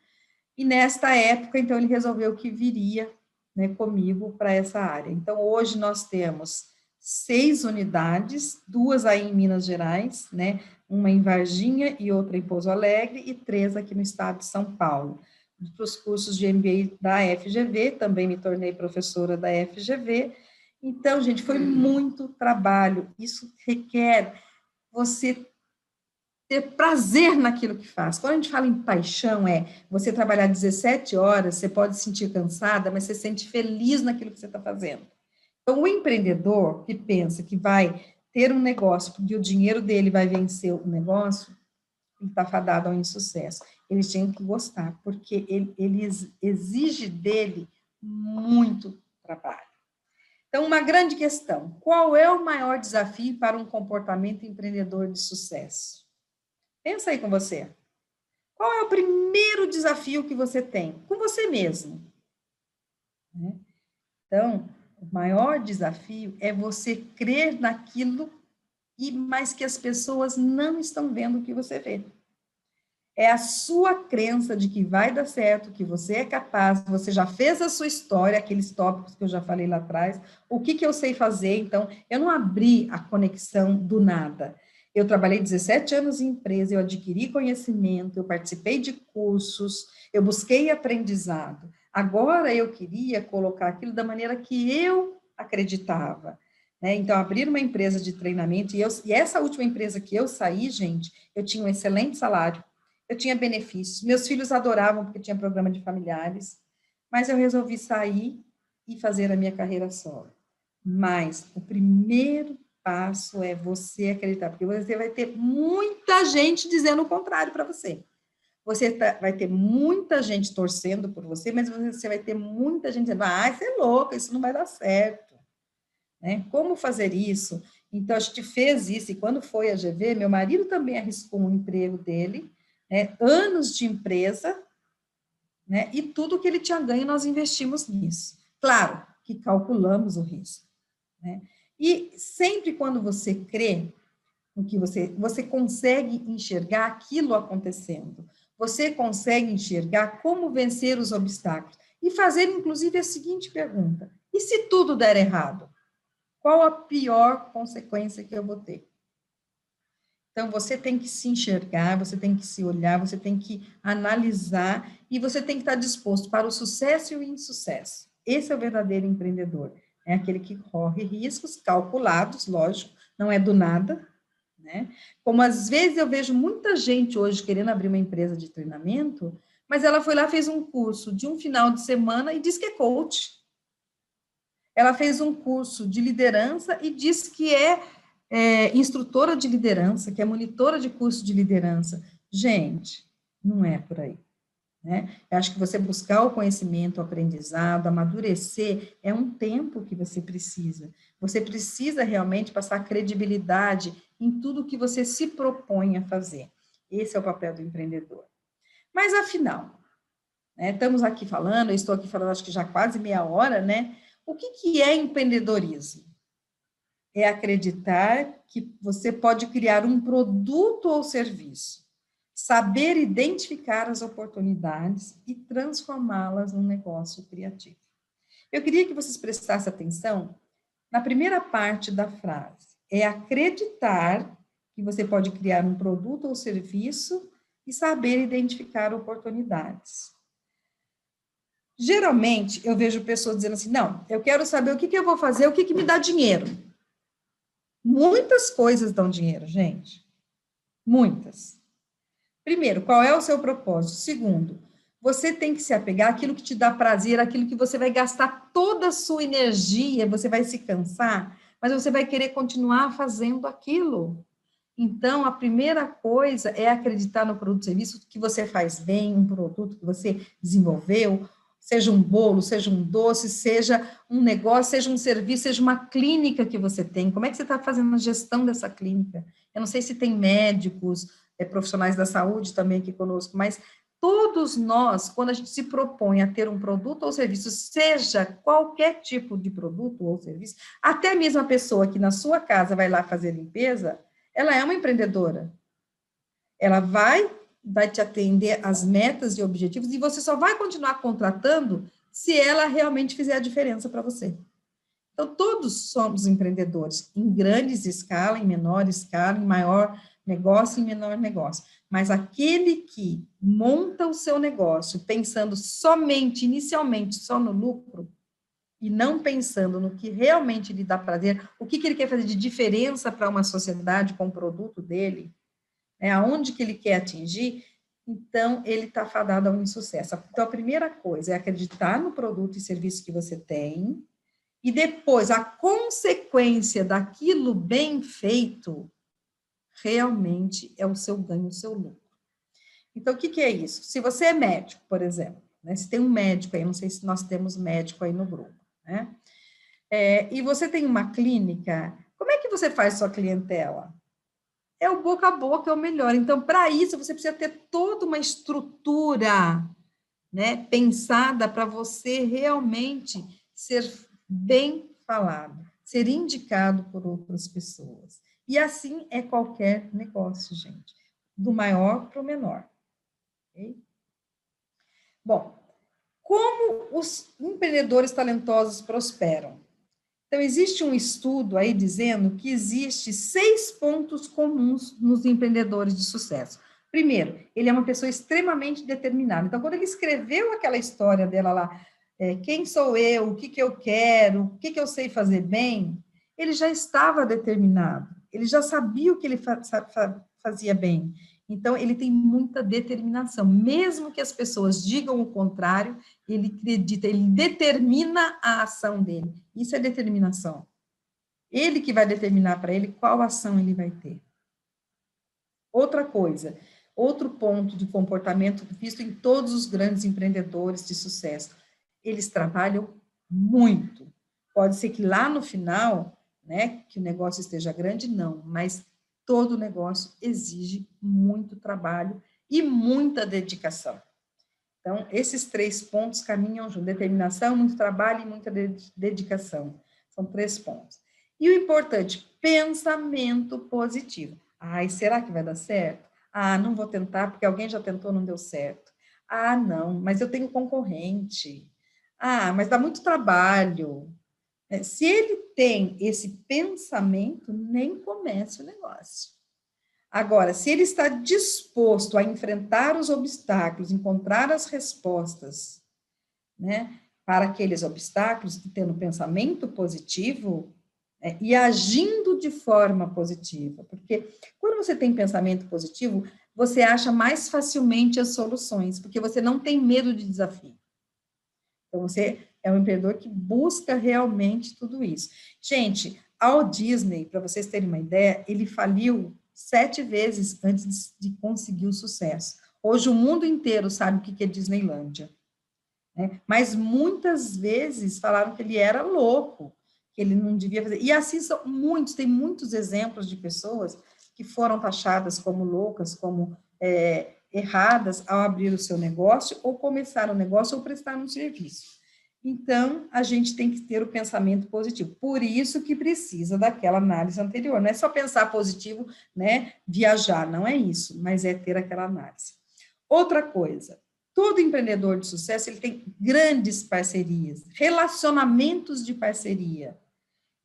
e nesta época, então, ele resolveu que viria, né, comigo para essa área. Então, hoje nós temos 6 unidades, 2 aí em Minas Gerais, né, uma em Varginha e outra em Pouso Alegre, e 3 aqui no estado de São Paulo. Para os cursos de MBA da FGV, também me tornei professora da FGV. Então, gente, foi muito trabalho. Isso requer você ter prazer naquilo que faz. Quando a gente fala em paixão, você trabalhar 17 horas, você pode se sentir cansada, mas você se sente feliz naquilo que você está fazendo. Então, o empreendedor que pensa que vai ter um negócio, porque o dinheiro dele vai vencer o negócio, ele está fadado ao insucesso. Ele tem que gostar, porque ele exige dele muito trabalho. Então, uma grande questão: qual é o maior desafio para um comportamento empreendedor de sucesso? Pensa aí com você. Qual é o primeiro desafio que você tem? Com você mesmo. Então, o maior desafio é você crer naquilo, mas que as pessoas não estão vendo o que você vê. É a sua crença de que vai dar certo, que você é capaz, você já fez a sua história, aqueles tópicos que eu já falei lá atrás, o que que eu sei fazer. Então, eu não abri a conexão do nada. Eu trabalhei 17 anos em empresa, eu adquiri conhecimento, eu participei de cursos, eu busquei aprendizado. Agora eu queria colocar aquilo da maneira que eu acreditava, né? Então, abrir uma empresa de treinamento, e essa última empresa que eu saí, gente, eu tinha um excelente salário, eu tinha benefícios, meus filhos adoravam porque tinha programa de familiares, mas eu resolvi sair e fazer a minha carreira solo. Mas o primeiro passo é você acreditar, porque você vai ter muita gente dizendo o contrário para você. Você vai ter muita gente torcendo por você, mas você vai ter muita gente dizendo, você é louca, isso não vai dar certo. Né? Como fazer isso? Então, a gente fez isso, e quando foi a GV, meu marido também arriscou um emprego dele, né? Anos de empresa, né? E tudo que ele tinha ganho, nós investimos nisso. Claro que calculamos o risco. Né? E sempre quando você crê no que você consegue enxergar aquilo acontecendo, você consegue enxergar como vencer os obstáculos, e fazer, inclusive, a seguinte pergunta: e se tudo der errado? Qual a pior consequência que eu vou ter? Então, você tem que se enxergar, você tem que se olhar, você tem que analisar, e você tem que estar disposto para o sucesso e o insucesso. Esse é o verdadeiro empreendedor. É aquele que corre riscos calculados, lógico, não é do nada, né? Como às vezes eu vejo muita gente hoje querendo abrir uma empresa de treinamento, mas ela foi lá, fez um curso de um final de semana e diz que é coach. Ela fez um curso de liderança e diz que é instrutora de liderança, que é monitora de curso de liderança. Gente, não é por aí. Né? Eu acho que você buscar o conhecimento, o aprendizado, amadurecer, é um tempo que você precisa. Você precisa realmente passar credibilidade em tudo que você se propõe a fazer. Esse é o papel do empreendedor. Mas, afinal, né, estamos aqui falando, eu estou aqui falando acho que já quase meia hora, né? O que é empreendedorismo? É acreditar que você pode criar um produto ou serviço, saber identificar as oportunidades e transformá-las num negócio criativo. Eu queria que vocês prestassem atenção na primeira parte da frase. É acreditar que você pode criar um produto ou serviço e saber identificar oportunidades. Geralmente, eu vejo pessoas dizendo assim, não, eu quero saber o que eu vou fazer, o que me dá dinheiro. Muitas coisas dão dinheiro, gente. Muitas. Primeiro, qual é o seu propósito? Segundo, você tem que se apegar àquilo que te dá prazer, àquilo que você vai gastar toda a sua energia, você vai se cansar, mas você vai querer continuar fazendo aquilo. Então, a primeira coisa é acreditar no produto ou serviço que você faz bem, um produto que você desenvolveu, seja um bolo, seja um doce, seja um negócio, seja um serviço, seja uma clínica que você tem. Como é que você está fazendo a gestão dessa clínica? Eu não sei se tem médicos, profissionais da saúde também aqui conosco, mas todos nós, quando a gente se propõe a ter um produto ou serviço, seja qualquer tipo de produto ou serviço, até mesmo a pessoa que na sua casa vai lá fazer limpeza, ela é uma empreendedora. Ela vai te atender às metas e objetivos, e você só vai continuar contratando se ela realmente fizer a diferença para você. Então, todos somos empreendedores, em grandes escala, em menor escala, em maior negócio, em menor negócio. Mas aquele que monta o seu negócio pensando somente, inicialmente, só no lucro, e não pensando no que realmente lhe dá prazer, o que ele quer fazer de diferença para uma sociedade com o produto dele, aonde que ele quer atingir, então ele está fadado ao insucesso. Então, a primeira coisa é acreditar no produto e serviço que você tem, e depois a consequência daquilo bem feito realmente é o seu ganho, o seu lucro. Então, o que é isso? Se você é médico, por exemplo, né, se tem um médico aí, não sei se nós temos médico aí no grupo, né? E você tem uma clínica, como é que você faz sua clientela? É o boca a boca, é o melhor. Então, para isso, você precisa ter toda uma estrutura, né, pensada para você realmente ser bem falado, ser indicado por outras pessoas. E assim é qualquer negócio, gente, do maior para o menor. Okay? Bom, como os empreendedores talentosos prosperam? Então, existe um estudo aí dizendo que existe 6 pontos comuns nos empreendedores de sucesso. Primeiro, ele é uma pessoa extremamente determinada. Então, quando ele escreveu aquela história dela lá, quem sou eu, o que eu quero, o que eu sei fazer bem, ele já estava determinado, ele já sabia o que ele fazia bem. Então, ele tem muita determinação. Mesmo que as pessoas digam o contrário, ele acredita, ele determina a ação dele. Isso é determinação. Ele que vai determinar para ele qual ação ele vai ter. Outra coisa, outro ponto de comportamento visto em todos os grandes empreendedores de sucesso, eles trabalham muito. Pode ser que lá no final, né, que o negócio esteja grande, não, mas todo negócio exige muito trabalho e muita dedicação. Então, esses 3 pontos caminham junto: determinação, muito trabalho e muita dedicação. São 3 pontos. E o importante, pensamento positivo. Ai, será que vai dar certo? Ah, não vou tentar, porque alguém já tentou, não deu certo. Ah, não, mas eu tenho concorrente. Ah, mas dá muito trabalho. Se ele tem esse pensamento, nem comece o negócio. Agora, se ele está disposto a enfrentar os obstáculos, encontrar as respostas, né, para aqueles obstáculos, tendo pensamento positivo, e agindo de forma positiva, porque quando você tem pensamento positivo, você acha mais facilmente as soluções, porque você não tem medo de desafio. Então, você é um empreendedor que busca realmente tudo isso. Gente, ao Disney, para vocês terem uma ideia, ele faliu 7 vezes antes de conseguir o sucesso. Hoje, o mundo inteiro sabe o que é Disneylândia, né? Mas muitas vezes falaram que ele era louco, que ele não devia fazer. E assim são muitos, tem muitos exemplos de pessoas que foram taxadas como loucas, como erradas ao abrir o seu negócio, ou começar um negócio, ou prestar um serviço. Então, a gente tem que ter o pensamento positivo. Por isso que precisa daquela análise anterior. Não é só pensar positivo, né? Viajar, não é isso, mas é ter aquela análise. Outra coisa, todo empreendedor de sucesso, ele tem grandes parcerias, relacionamentos de parceria.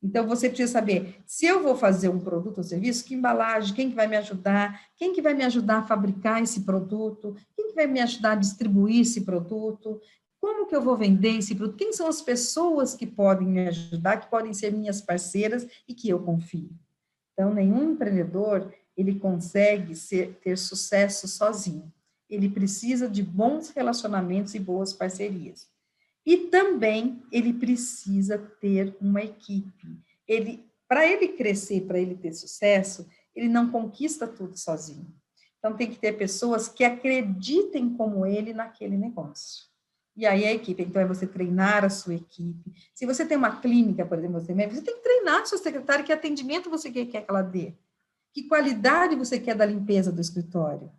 Então, você precisa saber, se eu vou fazer um produto ou serviço, que embalagem, quem que vai me ajudar, quem que vai me ajudar a fabricar esse produto, quem que vai me ajudar a distribuir esse produto, como que eu vou vender esse produto, quem são as pessoas que podem me ajudar, que podem ser minhas parceiras e que eu confio. Então, nenhum empreendedor, ele consegue ter sucesso sozinho. Ele precisa de bons relacionamentos e boas parcerias. E também ele precisa ter uma equipe. Para ele crescer, para ele ter sucesso, ele não conquista tudo sozinho. Então, tem que ter pessoas que acreditem como ele naquele negócio. E aí a equipe, então, é você treinar a sua equipe. Se você tem uma clínica, por exemplo, você tem que treinar a sua secretária, que atendimento você quer que ela dê. Que qualidade você quer da limpeza do escritório,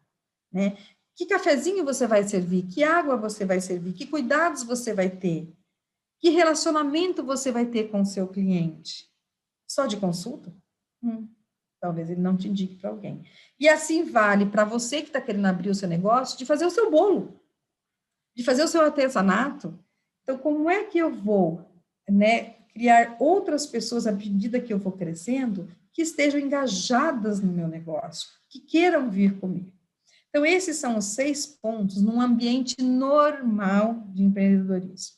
né? Que cafezinho você vai servir? Que água você vai servir? Que cuidados você vai ter? Que relacionamento você vai ter com o seu cliente? Só de consulta? Talvez ele não te indique para alguém. E assim vale para você que está querendo abrir o seu negócio, de fazer o seu bolo, de fazer o seu artesanato. Então, como é que eu vou, né, criar outras pessoas à medida que eu vou crescendo, que estejam engajadas no meu negócio, que queiram vir comigo? Então, esses são os 6 pontos num ambiente normal de empreendedorismo.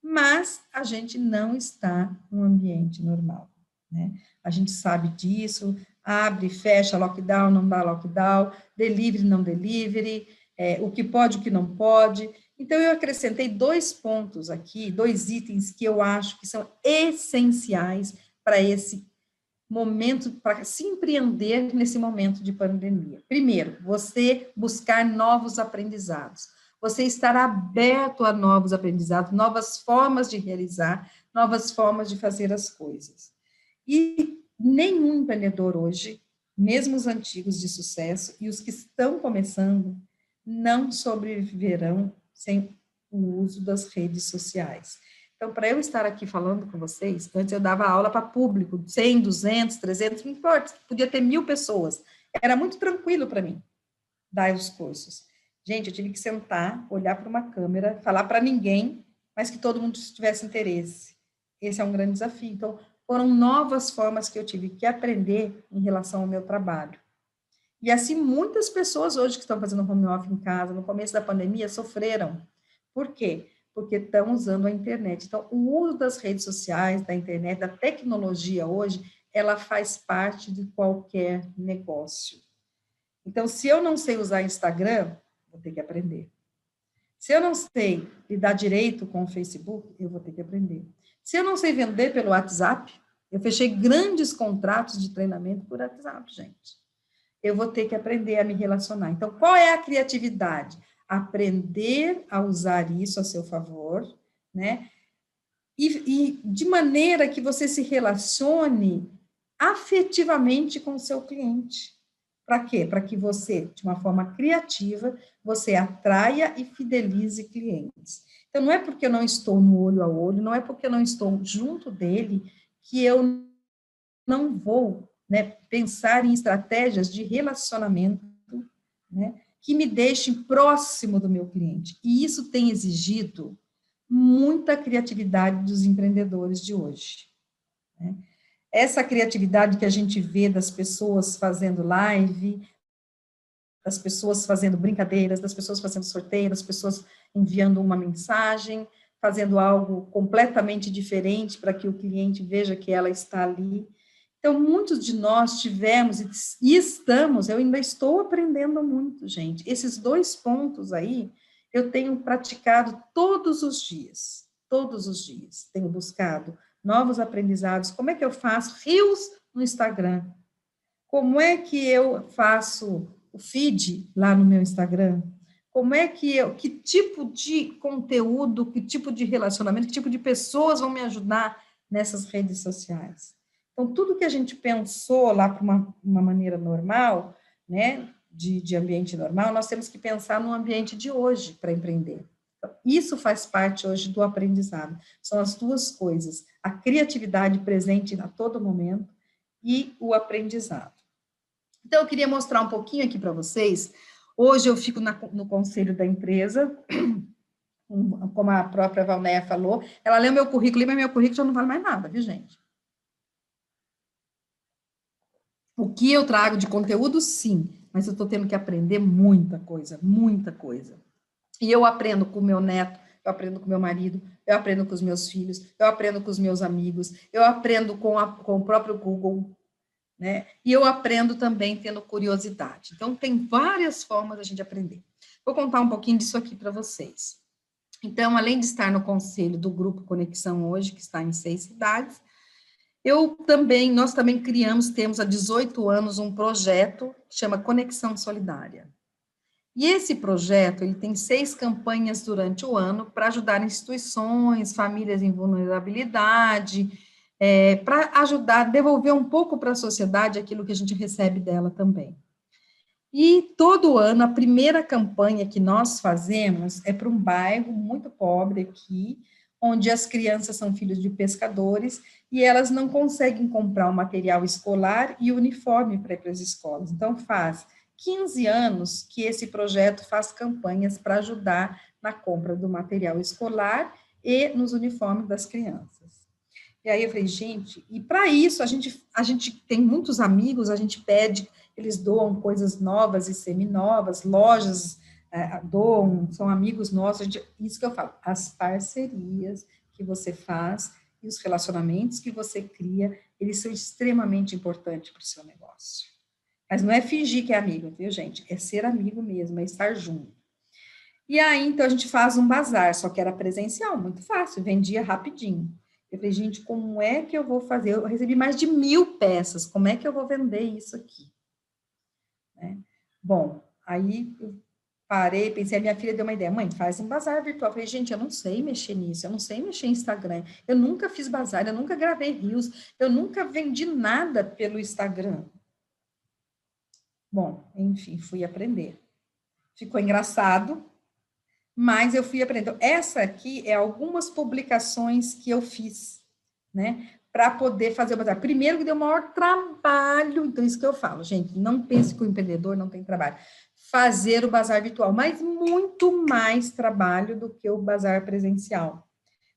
Mas a gente não está num ambiente normal, né? A gente sabe disso, abre, fecha, lockdown, não dá lockdown, delivery, não delivery, o que pode, o que não pode. Então, eu acrescentei 2 pontos aqui, 2 itens que eu acho que são essenciais para esse momento, para se empreender nesse momento de pandemia. Primeiro, você buscar novos aprendizados. Você estar aberto a novos aprendizados, novas formas de realizar, novas formas de fazer as coisas. E nenhum empreendedor hoje, mesmo os antigos de sucesso e os que estão começando, não sobreviverão sem o uso das redes sociais. Então, para eu estar aqui falando com vocês, antes eu dava aula para público, 100, 200, 300, não importa, podia ter 1000 pessoas. Era muito tranquilo para mim dar os cursos. Gente, eu tive que sentar, olhar para uma câmera, falar para ninguém, mas que todo mundo tivesse interesse. Esse é um grande desafio. Então, foram novas formas que eu tive que aprender em relação ao meu trabalho. E assim, muitas pessoas hoje que estão fazendo home office em casa, no começo da pandemia, sofreram. Por quê? Porque estão usando a internet. Então, o uso das redes sociais, da internet, da tecnologia hoje, ela faz parte de qualquer negócio. Então, se eu não sei usar Instagram, vou ter que aprender. Se eu não sei lidar direito com o Facebook, eu vou ter que aprender. Se eu não sei vender pelo WhatsApp, eu fechei grandes contratos de treinamento por WhatsApp, gente. Eu vou ter que aprender a me relacionar. Então, qual é a criatividade? Aprender a usar isso a seu favor, né? E de maneira que você se relacione afetivamente com o seu cliente. Para quê? Para que você, de uma forma criativa, você atraia e fidelize clientes. Então, não é porque eu não estou no olho a olho, não é porque eu não estou junto dele, que eu não vou, né, pensar em estratégias de relacionamento, né, que me deixem próximo do meu cliente. E isso tem exigido muita criatividade dos empreendedores de hoje, né? Essa criatividade que a gente vê das pessoas fazendo live, das pessoas fazendo brincadeiras, das pessoas fazendo sorteio, das pessoas enviando uma mensagem, fazendo algo completamente diferente para que o cliente veja que ela está ali. Então, muitos de nós tivemos e estamos, eu ainda estou aprendendo muito, gente. Esses 2 pontos aí, eu tenho praticado todos os dias, todos os dias. Tenho buscado novos aprendizados. Como é que eu faço reels no Instagram? Como é que eu faço o feed lá no meu Instagram? Como é que tipo de conteúdo, que tipo de relacionamento, que tipo de pessoas vão me ajudar nessas redes sociais? Então, tudo que a gente pensou lá para uma maneira normal, né, de ambiente normal, nós temos que pensar no ambiente de hoje para empreender. Então, isso faz parte hoje do aprendizado. São as 2 coisas, a criatividade presente a todo momento e o aprendizado. Então, eu queria mostrar um pouquinho aqui para vocês. Hoje eu fico no conselho da empresa, como a própria Valnéia falou, ela leu meu currículo, mas meu currículo já não vale mais nada, viu, gente? O que eu trago de conteúdo, sim, mas eu estou tendo que aprender muita coisa, muita coisa. E eu aprendo com o meu neto, eu aprendo com o meu marido, eu aprendo com os meus filhos, eu aprendo com os meus amigos, eu aprendo com o próprio Google, né? E eu aprendo também tendo curiosidade. Então, tem várias formas da gente aprender. Vou contar um pouquinho disso aqui para vocês. Então, além de estar no conselho do Grupo Conexão hoje, que está em 6 cidades, nós também temos há 18 anos um projeto que chama Conexão Solidária. E esse projeto, ele tem 6 campanhas durante o ano para ajudar instituições, famílias em vulnerabilidade, para ajudar a devolver um pouco para a sociedade aquilo que a gente recebe dela também. E todo ano, a primeira campanha que nós fazemos é para um bairro muito pobre aqui, onde as crianças são filhos de pescadores e elas não conseguem comprar o material escolar e uniforme para ir para as escolas. Então, faz 15 anos que esse projeto faz campanhas para ajudar na compra do material escolar e nos uniformes das crianças. E aí eu falei, gente, e para isso a gente tem muitos amigos, a gente pede, eles doam coisas novas e seminovas, lojas doam, são amigos nossos, isso que eu falo, as parcerias que você faz e os relacionamentos que você cria, eles são extremamente importantes para o seu negócio. Mas não é fingir que é amigo, viu, gente? É ser amigo mesmo, é estar junto. E aí, então, a gente faz um bazar, só que era presencial, muito fácil, vendia rapidinho. Eu falei, gente, como é que eu vou fazer? Eu recebi mais de 1000 peças, como é que eu vou vender isso aqui? Né? Bom, aí eu parei, pensei, a minha filha deu uma ideia, mãe, faz um bazar virtual. Eu falei, gente, eu não sei mexer nisso, eu não sei mexer em Instagram, eu nunca fiz bazar, eu nunca gravei reels, eu nunca vendi nada pelo Instagram. Bom, enfim, fui aprender. Ficou engraçado, mas eu fui aprendendo. Essa aqui é algumas publicações que eu fiz, né? para poder fazer o bazar. Primeiro que deu o maior trabalho, então isso que eu falo, gente, não pense que o empreendedor não tem trabalho. Fazer o bazar virtual, mas muito mais trabalho do que o bazar presencial.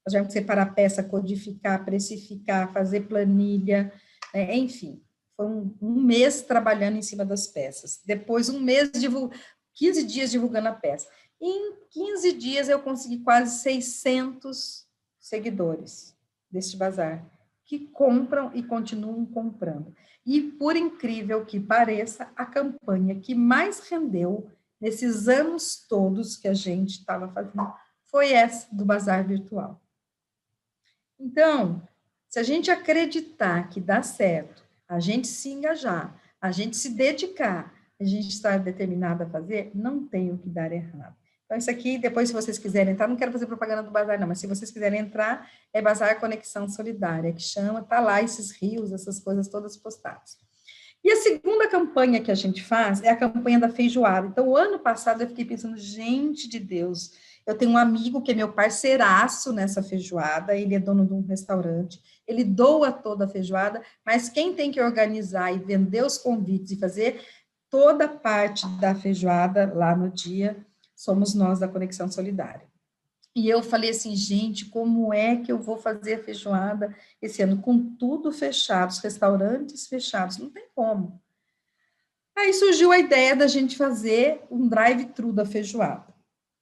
Nós tivemos que separar peça, codificar, precificar, fazer planilha, né? Enfim, foi um mês trabalhando em cima das peças. Depois, 15 dias divulgando a peça. Em 15 dias, eu consegui quase 600 seguidores deste bazar, que compram e continuam comprando. E, por incrível que pareça, a campanha que mais rendeu nesses anos todos que a gente estava fazendo foi essa do bazar virtual. Então, se a gente acreditar que dá certo, a gente se engajar, a gente se dedicar, a gente estar determinado a fazer, não tem o que dar errado. Então, isso aqui, depois, se vocês quiserem entrar, não quero fazer propaganda do Bazar, não, mas se vocês quiserem entrar, é Bazar Conexão Solidária, que chama, tá lá esses rios, essas coisas todas postadas. E a segunda campanha que a gente faz é a campanha da feijoada. Então, o ano passado eu fiquei pensando, gente de Deus, eu tenho um amigo que é meu parceiraço nessa feijoada, ele é dono de um restaurante, ele doa toda a feijoada, mas quem tem que organizar e vender os convites e fazer toda a parte da feijoada lá no dia, somos nós da Conexão Solidária. E eu falei assim, gente, como é que eu vou fazer a feijoada esse ano com tudo fechado, os restaurantes fechados? Não tem como. Aí surgiu a ideia da gente fazer um drive-thru da feijoada.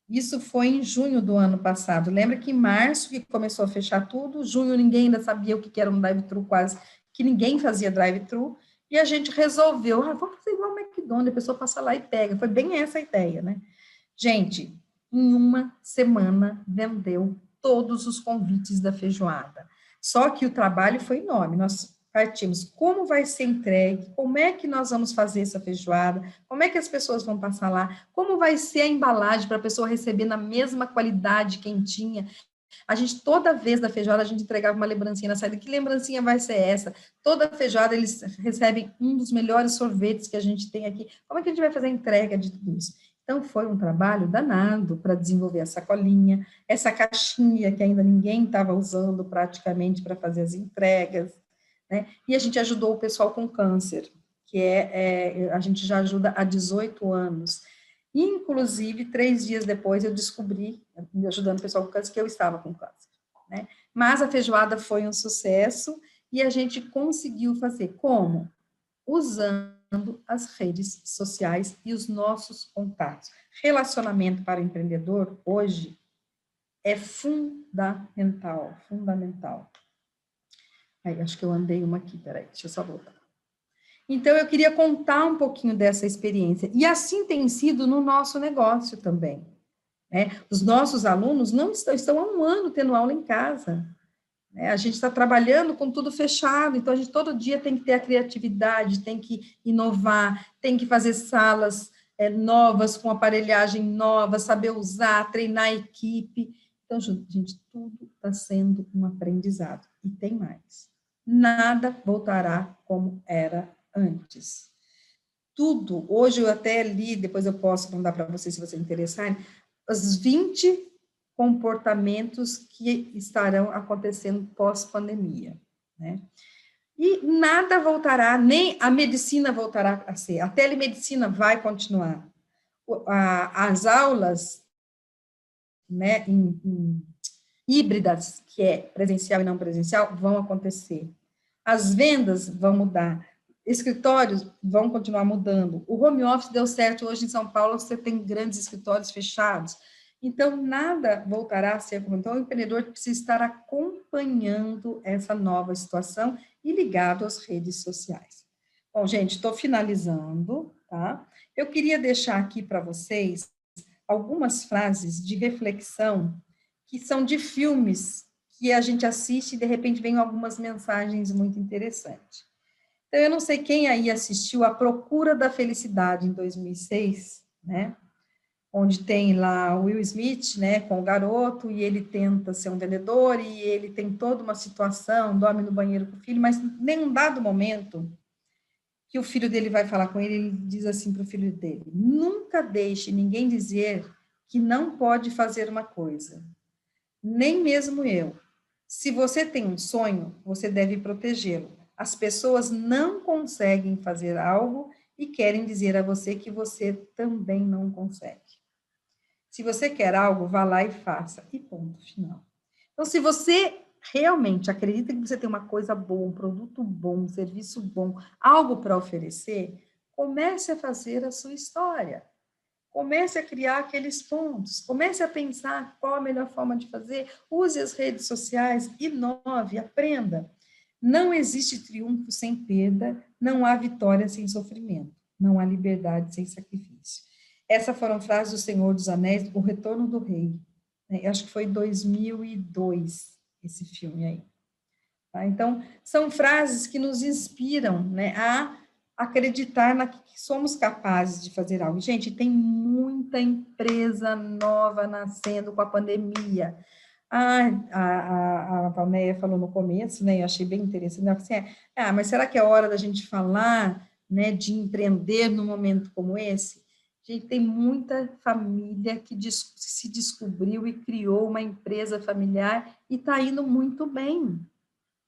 Isso foi em junho do ano passado. Lembra que em março que começou a fechar tudo, junho ninguém ainda sabia o que era um drive-thru, quase que ninguém fazia drive-thru, e a gente resolveu, vamos fazer igual o McDonald's, a pessoa passa lá e pega. Foi bem essa a ideia, né? Gente, em uma semana vendeu todos os convites da feijoada. Só que o trabalho foi enorme. Nós partimos como vai ser entregue, como é que nós vamos fazer essa feijoada, como é que as pessoas vão passar lá, como vai ser a embalagem para a pessoa receber na mesma qualidade quentinha. A gente, toda vez da feijoada, a gente entregava uma lembrancinha na saída. Que lembrancinha vai ser essa? Toda feijoada, eles recebem um dos melhores sorvetes que a gente tem aqui. Como é que a gente vai fazer a entrega de tudo isso? Então, foi um trabalho danado para desenvolver a sacolinha, essa caixinha que ainda ninguém estava usando praticamente para fazer as entregas, né? E a gente ajudou o pessoal com câncer, que a gente já ajuda há 18 anos. Inclusive, 3 dias depois, eu descobri, ajudando o pessoal com câncer, que eu estava com câncer, né? Mas a feijoada foi um sucesso e a gente conseguiu fazer. Como? Usando as redes sociais e os nossos contatos. Relacionamento para o empreendedor, hoje, é fundamental, fundamental. Aí, acho que eu andei uma aqui, peraí, deixa eu só voltar. Então, eu queria contar um pouquinho dessa experiência. E assim tem sido no nosso negócio também, né? Os nossos alunos não estão há um ano tendo aula em casa. A gente está trabalhando com tudo fechado, então a gente todo dia tem que ter a criatividade, tem que inovar, tem que fazer salas novas, com aparelhagem nova, saber usar, treinar a equipe. Então, gente, tudo está sendo um aprendizado. E tem mais. Nada voltará como era antes. Tudo, hoje eu até li, depois eu posso mandar para vocês, se vocês interessarem, os 20 comportamentos que estarão acontecendo pós-pandemia, né? E nada voltará, nem a medicina voltará a ser, a telemedicina vai continuar. As aulas, né, híbridas, que é presencial e não presencial, vão acontecer. As vendas vão mudar, escritórios vão continuar mudando. O home office deu certo hoje em São Paulo, você tem grandes escritórios fechados. Então, nada voltará a ser como. Então, o empreendedor precisa estar acompanhando essa nova situação e ligado às redes sociais. Bom, gente, estou finalizando, tá? Eu queria deixar aqui para vocês algumas frases de reflexão que são de filmes que a gente assiste e, de repente, vem algumas mensagens muito interessantes. Então, eu não sei quem aí assistiu A Procura da Felicidade, em 2006, né? Onde tem lá o Will Smith, né, com o garoto, e ele tenta ser um vendedor, e ele tem toda uma situação, dorme no banheiro com o filho, mas em um dado momento, que o filho dele vai falar com ele, ele diz assim para o filho dele, nunca deixe ninguém dizer que não pode fazer uma coisa, nem mesmo eu. Se você tem um sonho, você deve protegê-lo. As pessoas não conseguem fazer algo e querem dizer a você que você também não consegue. Se você quer algo, vá lá e faça. E ponto final. Então, se você realmente acredita que você tem uma coisa boa, um produto bom, um serviço bom, algo para oferecer, comece a fazer a sua história. Comece a criar aqueles pontos, comece a pensar qual a melhor forma de fazer, use as redes sociais, inove, aprenda. Não existe triunfo sem perda, não há vitória sem sofrimento, não há liberdade sem sacrifício. Essas foram frases do Senhor dos Anéis, O Retorno do Rei. Eu acho que foi em 2002, esse filme aí. Tá? Então, são frases que nos inspiram, né, a acreditar que somos capazes de fazer algo. Gente, tem muita empresa nova nascendo com a pandemia. A Valneia falou no começo, né, eu achei bem interessante, assim, mas será que é hora da gente falar, né, de empreender num momento como esse? Gente, tem muita família que se descobriu e criou uma empresa familiar e está indo muito bem.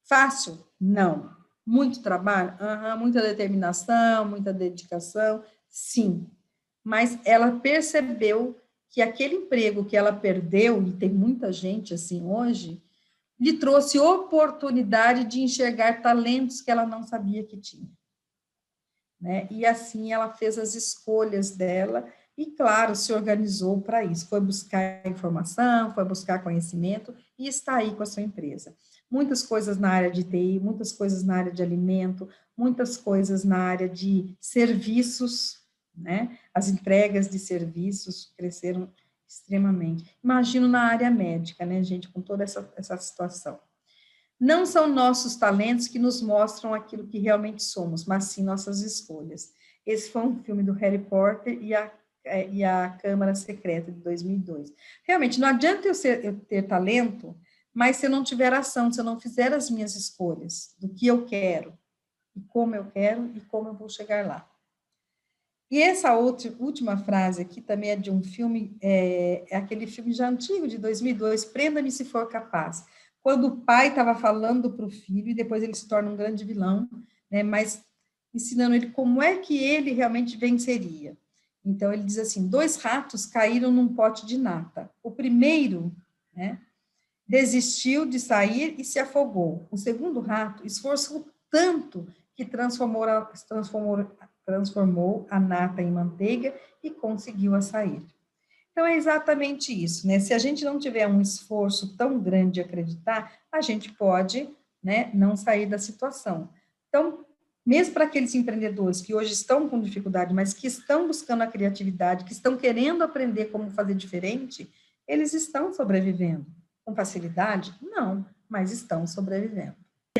Fácil? Não. Muito trabalho? Muita determinação, muita dedicação? Sim. Mas ela percebeu que aquele emprego que ela perdeu, e tem muita gente assim hoje, lhe trouxe oportunidade de enxergar talentos que ela não sabia que tinha. Né? E assim ela fez as escolhas dela e, claro, se organizou para isso. Foi buscar informação, foi buscar conhecimento e está aí com a sua empresa. Muitas coisas na área de TI, muitas coisas na área de alimento, muitas coisas na área de serviços, né? As entregas de serviços cresceram extremamente. Imagino na área médica, né, gente, com toda essa situação. Não são nossos talentos que nos mostram aquilo que realmente somos, mas sim nossas escolhas. Esse foi um filme do Harry Potter e a Câmara Secreta, de 2002. Realmente, não adianta eu ter talento, mas se eu não tiver ação, se eu não fizer as minhas escolhas do que eu quero, e como eu vou chegar lá. E essa última frase aqui também é de um filme, é aquele filme já antigo, de 2002, Prenda-me se for capaz. Quando o pai estava falando para o filho, e depois ele se torna um grande vilão, né, mas ensinando ele como é que ele realmente venceria. Então, ele diz assim, 2 ratos caíram num pote de nata. O primeiro, né, desistiu de sair e se afogou. O segundo rato esforçou tanto que transformou a nata em manteiga e conseguiu a sair. Então, é exatamente isso, né? Se a gente não tiver um esforço tão grande de acreditar, a gente pode, né, não sair da situação. Então, mesmo para aqueles empreendedores que hoje estão com dificuldade, mas que estão buscando a criatividade, que estão querendo aprender como fazer diferente, eles estão sobrevivendo. Com facilidade? Não, mas estão sobrevivendo.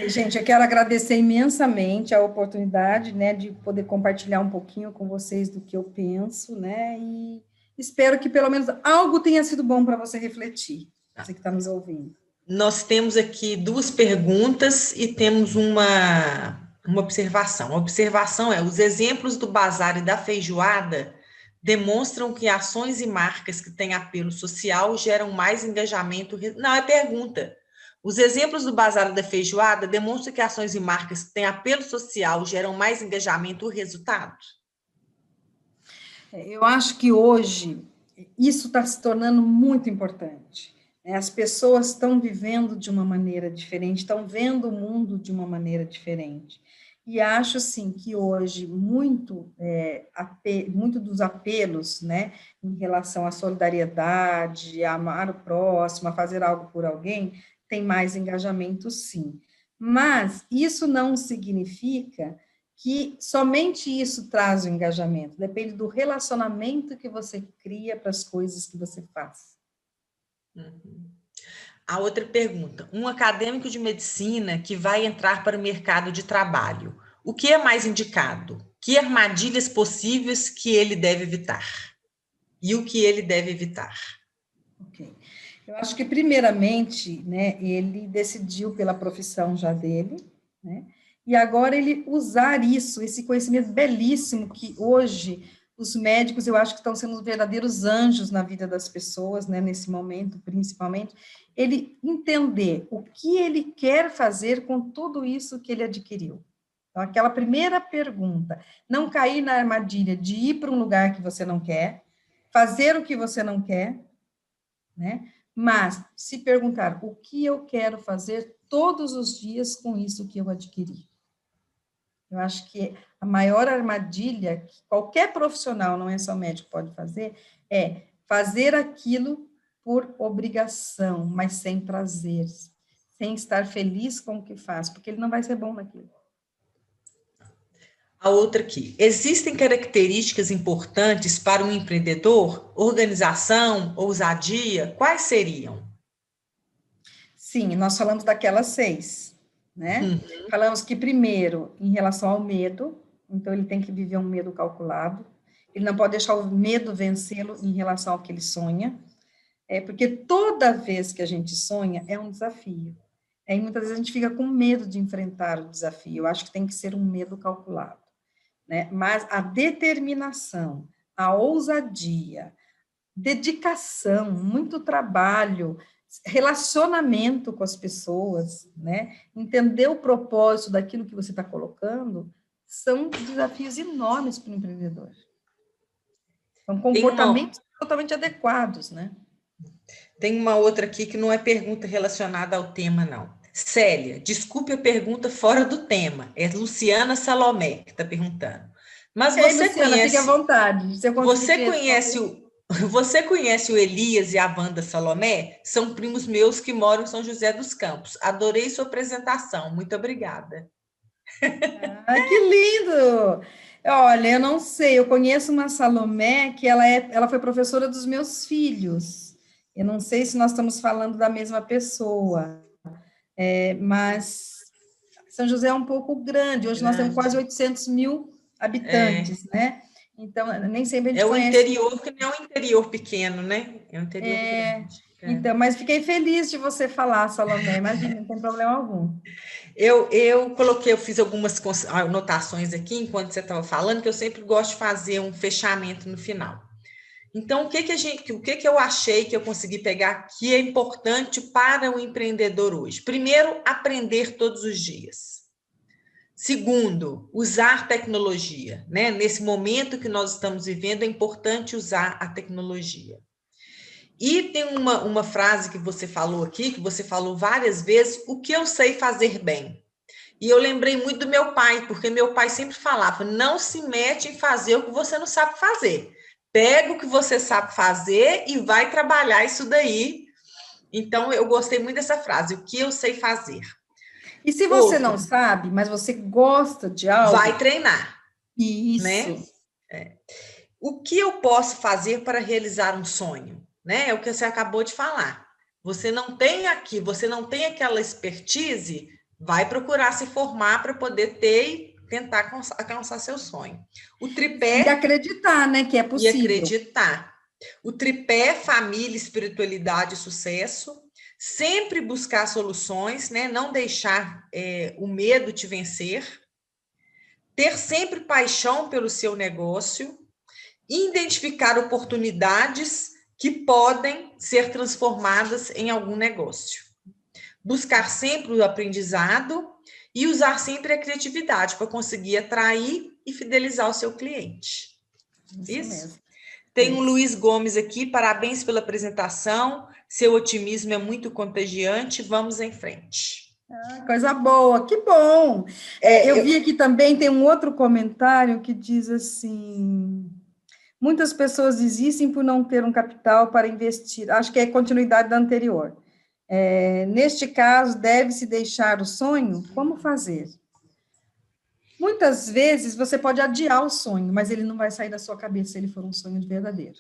Gente, eu quero agradecer imensamente a oportunidade, né, de poder compartilhar um pouquinho com vocês do que eu penso, né, e espero que pelo menos algo tenha sido bom para você refletir, você que está nos ouvindo. Nós temos aqui 2 perguntas e temos uma observação. A observação é: os exemplos do bazar e da feijoada demonstram que ações e marcas que têm apelo social geram mais engajamento. Não, é pergunta. Os exemplos do bazar e da feijoada demonstram que ações e marcas que têm apelo social geram mais engajamento ou resultado? Eu acho que hoje isso está se tornando muito importante. As pessoas estão vivendo de uma maneira diferente, estão vendo o mundo de uma maneira diferente. E acho, assim, que hoje muito dos apelos, né, em relação à solidariedade, a amar o próximo, a fazer algo por alguém, tem mais engajamento, sim. Mas isso não significa que somente isso traz o engajamento, depende do relacionamento que você cria para as coisas que você faz. A outra pergunta: um acadêmico de medicina que vai entrar para o mercado de trabalho, o que é mais indicado? Que armadilhas possíveis que ele deve evitar? E o que ele deve evitar? Ok. Eu acho que, primeiramente, né, ele decidiu pela profissão já dele, né, e agora ele usar isso, esse conhecimento belíssimo que hoje os médicos, eu acho que estão sendo verdadeiros anjos na vida das pessoas, né, nesse momento, principalmente, ele entender o que ele quer fazer com tudo isso que ele adquiriu. Então, aquela primeira pergunta, não cair na armadilha de ir para um lugar que você não quer, fazer o que você não quer, né? Mas se perguntar o que eu quero fazer todos os dias com isso que eu adquiri. Eu acho que a maior armadilha que qualquer profissional, não é só médico, pode fazer, é fazer aquilo por obrigação, mas sem prazer, sem estar feliz com o que faz, porque ele não vai ser bom naquilo. A outra aqui. Existem características importantes para um empreendedor? Organização, ousadia? Quais seriam? Sim, nós falamos daquelas 6, né? Falamos que, primeiro, em relação ao medo, então ele tem que viver um medo calculado, ele não pode deixar o medo vencê-lo em relação ao que ele sonha, porque toda vez que a gente sonha é um desafio. E muitas vezes a gente fica com medo de enfrentar o desafio, eu acho que tem que ser um medo calculado, né? Mas a determinação, a ousadia, dedicação, muito trabalho, relacionamento com as pessoas, né? Entender o propósito daquilo que você está colocando, são desafios enormes para o empreendedor. São comportamentos totalmente adequados, né? Tem uma outra aqui que não é pergunta relacionada ao tema, não. Célia, desculpe a pergunta fora do tema. É Luciana Salomé que está perguntando. Mas você Luciana, conhece... fique à vontade. Se eu você conhece o Elias e a Wanda Salomé? São primos meus que moram em São José dos Campos. Adorei sua apresentação. Muito obrigada. Ah, que lindo! Olha, eu não sei, eu conheço uma Salomé que ela foi professora dos meus filhos. Eu não sei se nós estamos falando da mesma pessoa, mas São José é um pouco grande. Hoje nós temos quase 800 mil habitantes, né? Então, nem sempre a gente conhece. É o interior, que não é um interior pequeno, né? É um interior grande. Então, mas fiquei feliz de você falar, Salomé. Imagina, não tem problema algum. Eu fiz algumas anotações aqui enquanto você estava falando, que eu sempre gosto de fazer um fechamento no final. Então, o que eu achei que eu consegui pegar que é importante para o empreendedor hoje? Primeiro, aprender todos os dias. Segundo, usar tecnologia, né? Nesse momento que nós estamos vivendo, é importante usar a tecnologia. E tem uma frase que você falou aqui, que você falou várias vezes, o que eu sei fazer bem. E eu lembrei muito do meu pai, porque meu pai sempre falava, não se mete em fazer o que você não sabe fazer. Pega o que você sabe fazer e vai trabalhar isso daí. Então, eu gostei muito dessa frase, o que eu sei fazer. E se você não sabe, mas você gosta de algo... Vai treinar. Isso. Né? O que eu posso fazer para realizar um sonho? Né? É o que você acabou de falar. Você não tem aquela expertise, vai procurar se formar para poder ter e tentar alcançar seu sonho. O tripé... E acreditar, né, que é possível. E acreditar. O tripé, família, espiritualidade e sucesso. Sempre buscar soluções, né? Não deixar o medo te vencer. Ter sempre paixão pelo seu negócio. Identificar oportunidades que podem ser transformadas em algum negócio. Buscar sempre o aprendizado e usar sempre a criatividade para conseguir atrair e fidelizar o seu cliente. Isso mesmo. Tem o Luiz Gomes aqui, parabéns pela apresentação, seu otimismo é muito contagiante, vamos em frente. Coisa boa, que bom! Eu vi aqui também, tem um outro comentário que diz assim... Muitas pessoas desistem por não ter um capital para investir. Acho que é continuidade da anterior. Neste caso, deve-se deixar o sonho? Como fazer? Muitas vezes, você pode adiar o sonho, mas ele não vai sair da sua cabeça se ele for um sonho verdadeiro.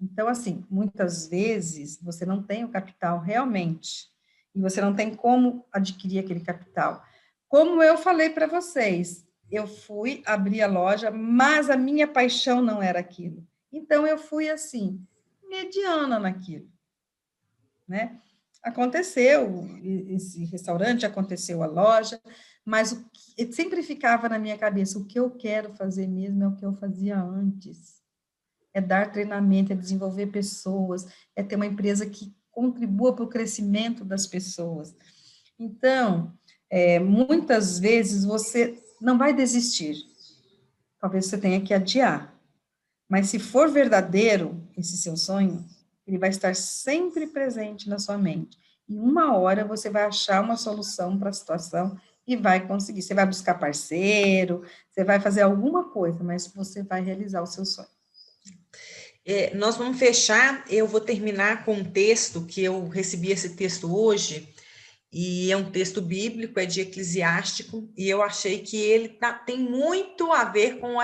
Então, assim, muitas vezes, você não tem o capital realmente, e você não tem como adquirir aquele capital. Como eu falei para vocês, eu fui abrir a loja, mas a minha paixão não era aquilo. Então, eu fui, assim, mediana naquilo, né? Aconteceu esse restaurante, aconteceu a loja, mas sempre ficava na minha cabeça, o que eu quero fazer mesmo é o que eu fazia antes. é dar treinamento, é desenvolver pessoas, é ter uma empresa que contribua para o crescimento das pessoas. Então, muitas vezes você não vai desistir, talvez você tenha que adiar, mas se for verdadeiro esse seu sonho, ele vai estar sempre presente na sua mente. Em uma hora você vai achar uma solução para a situação e vai conseguir. Você vai buscar parceiro, você vai fazer alguma coisa, mas você vai realizar o seu sonho. Nós vamos fechar, eu vou terminar com um texto, que eu recebi esse texto hoje, e é um texto bíblico, é de Eclesiástico, e eu achei que ele tem muito a ver com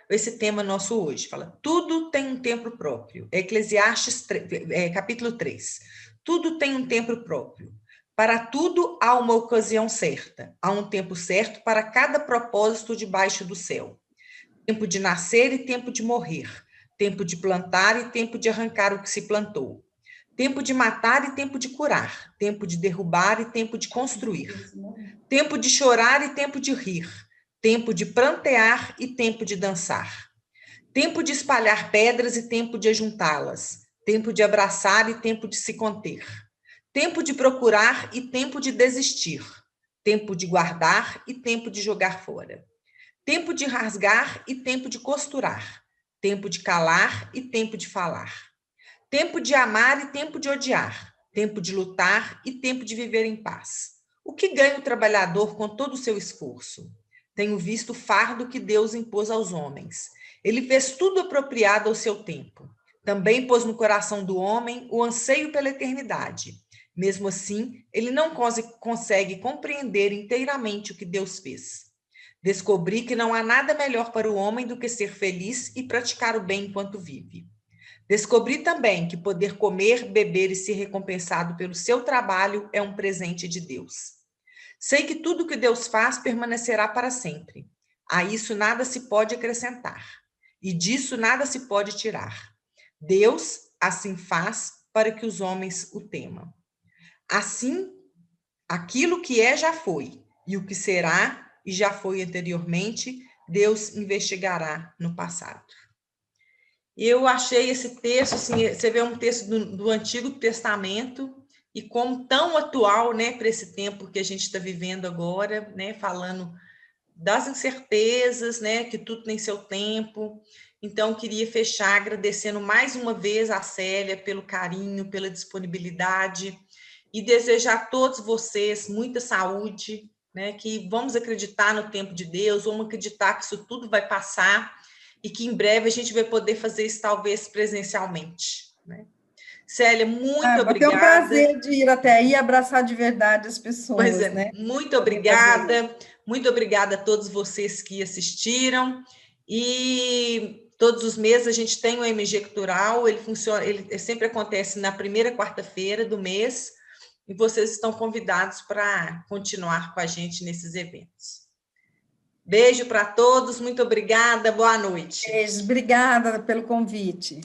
esse tema nosso hoje. Fala, tudo tem um tempo próprio. Eclesiastes capítulo 3. Tudo tem um tempo próprio. Para tudo há uma ocasião certa. Há um tempo certo para cada propósito debaixo do céu. Tempo de nascer e tempo de morrer. Tempo de plantar e tempo de arrancar o que se plantou. Tempo de matar e tempo de curar, tempo de derrubar e tempo de construir, tempo de chorar e tempo de rir, tempo de prantear e tempo de dançar, tempo de espalhar pedras e tempo de ajuntá-las, tempo de abraçar e tempo de se conter, tempo de procurar e tempo de desistir, tempo de guardar e tempo de jogar fora, tempo de rasgar e tempo de costurar, tempo de calar e tempo de falar. Tempo de amar e tempo de odiar, tempo de lutar e tempo de viver em paz. O que ganha o trabalhador com todo o seu esforço? Tenho visto o fardo que Deus impôs aos homens. Ele fez tudo apropriado ao seu tempo. Também pôs no coração do homem o anseio pela eternidade. Mesmo assim, ele não consegue compreender inteiramente o que Deus fez. Descobri que não há nada melhor para o homem do que ser feliz e praticar o bem enquanto vive. Descobri também que poder comer, beber e ser recompensado pelo seu trabalho é um presente de Deus. Sei que tudo que Deus faz permanecerá para sempre. A isso nada se pode acrescentar, e disso nada se pode tirar. Deus assim faz para que os homens o temam. Assim, aquilo que é já foi, e o que será e já foi anteriormente, Deus investigará no passado. Eu achei esse texto, assim, você vê um texto do Antigo Testamento e como tão atual, né, para esse tempo que a gente está vivendo agora, né, falando das incertezas, né, que tudo tem seu tempo. Então, queria fechar agradecendo mais uma vez a Célia pelo carinho, pela disponibilidade e desejar a todos vocês muita saúde, né, que vamos acreditar no tempo de Deus, vamos acreditar que isso tudo vai passar e que em breve a gente vai poder fazer isso talvez presencialmente, né? Célia, muito Vai ter um obrigada. prazer de ir até aí e abraçar de verdade as pessoas, Pois é, né? muito obrigada. Muito obrigada a todos vocês que assistiram. E todos os meses a gente tem o MG Cultural, ele funciona, ele sempre acontece na primeira quarta-feira do mês, e vocês estão convidados para continuar com a gente nesses eventos. Beijo para todos, muito obrigada, boa noite. Beijo, obrigada pelo convite.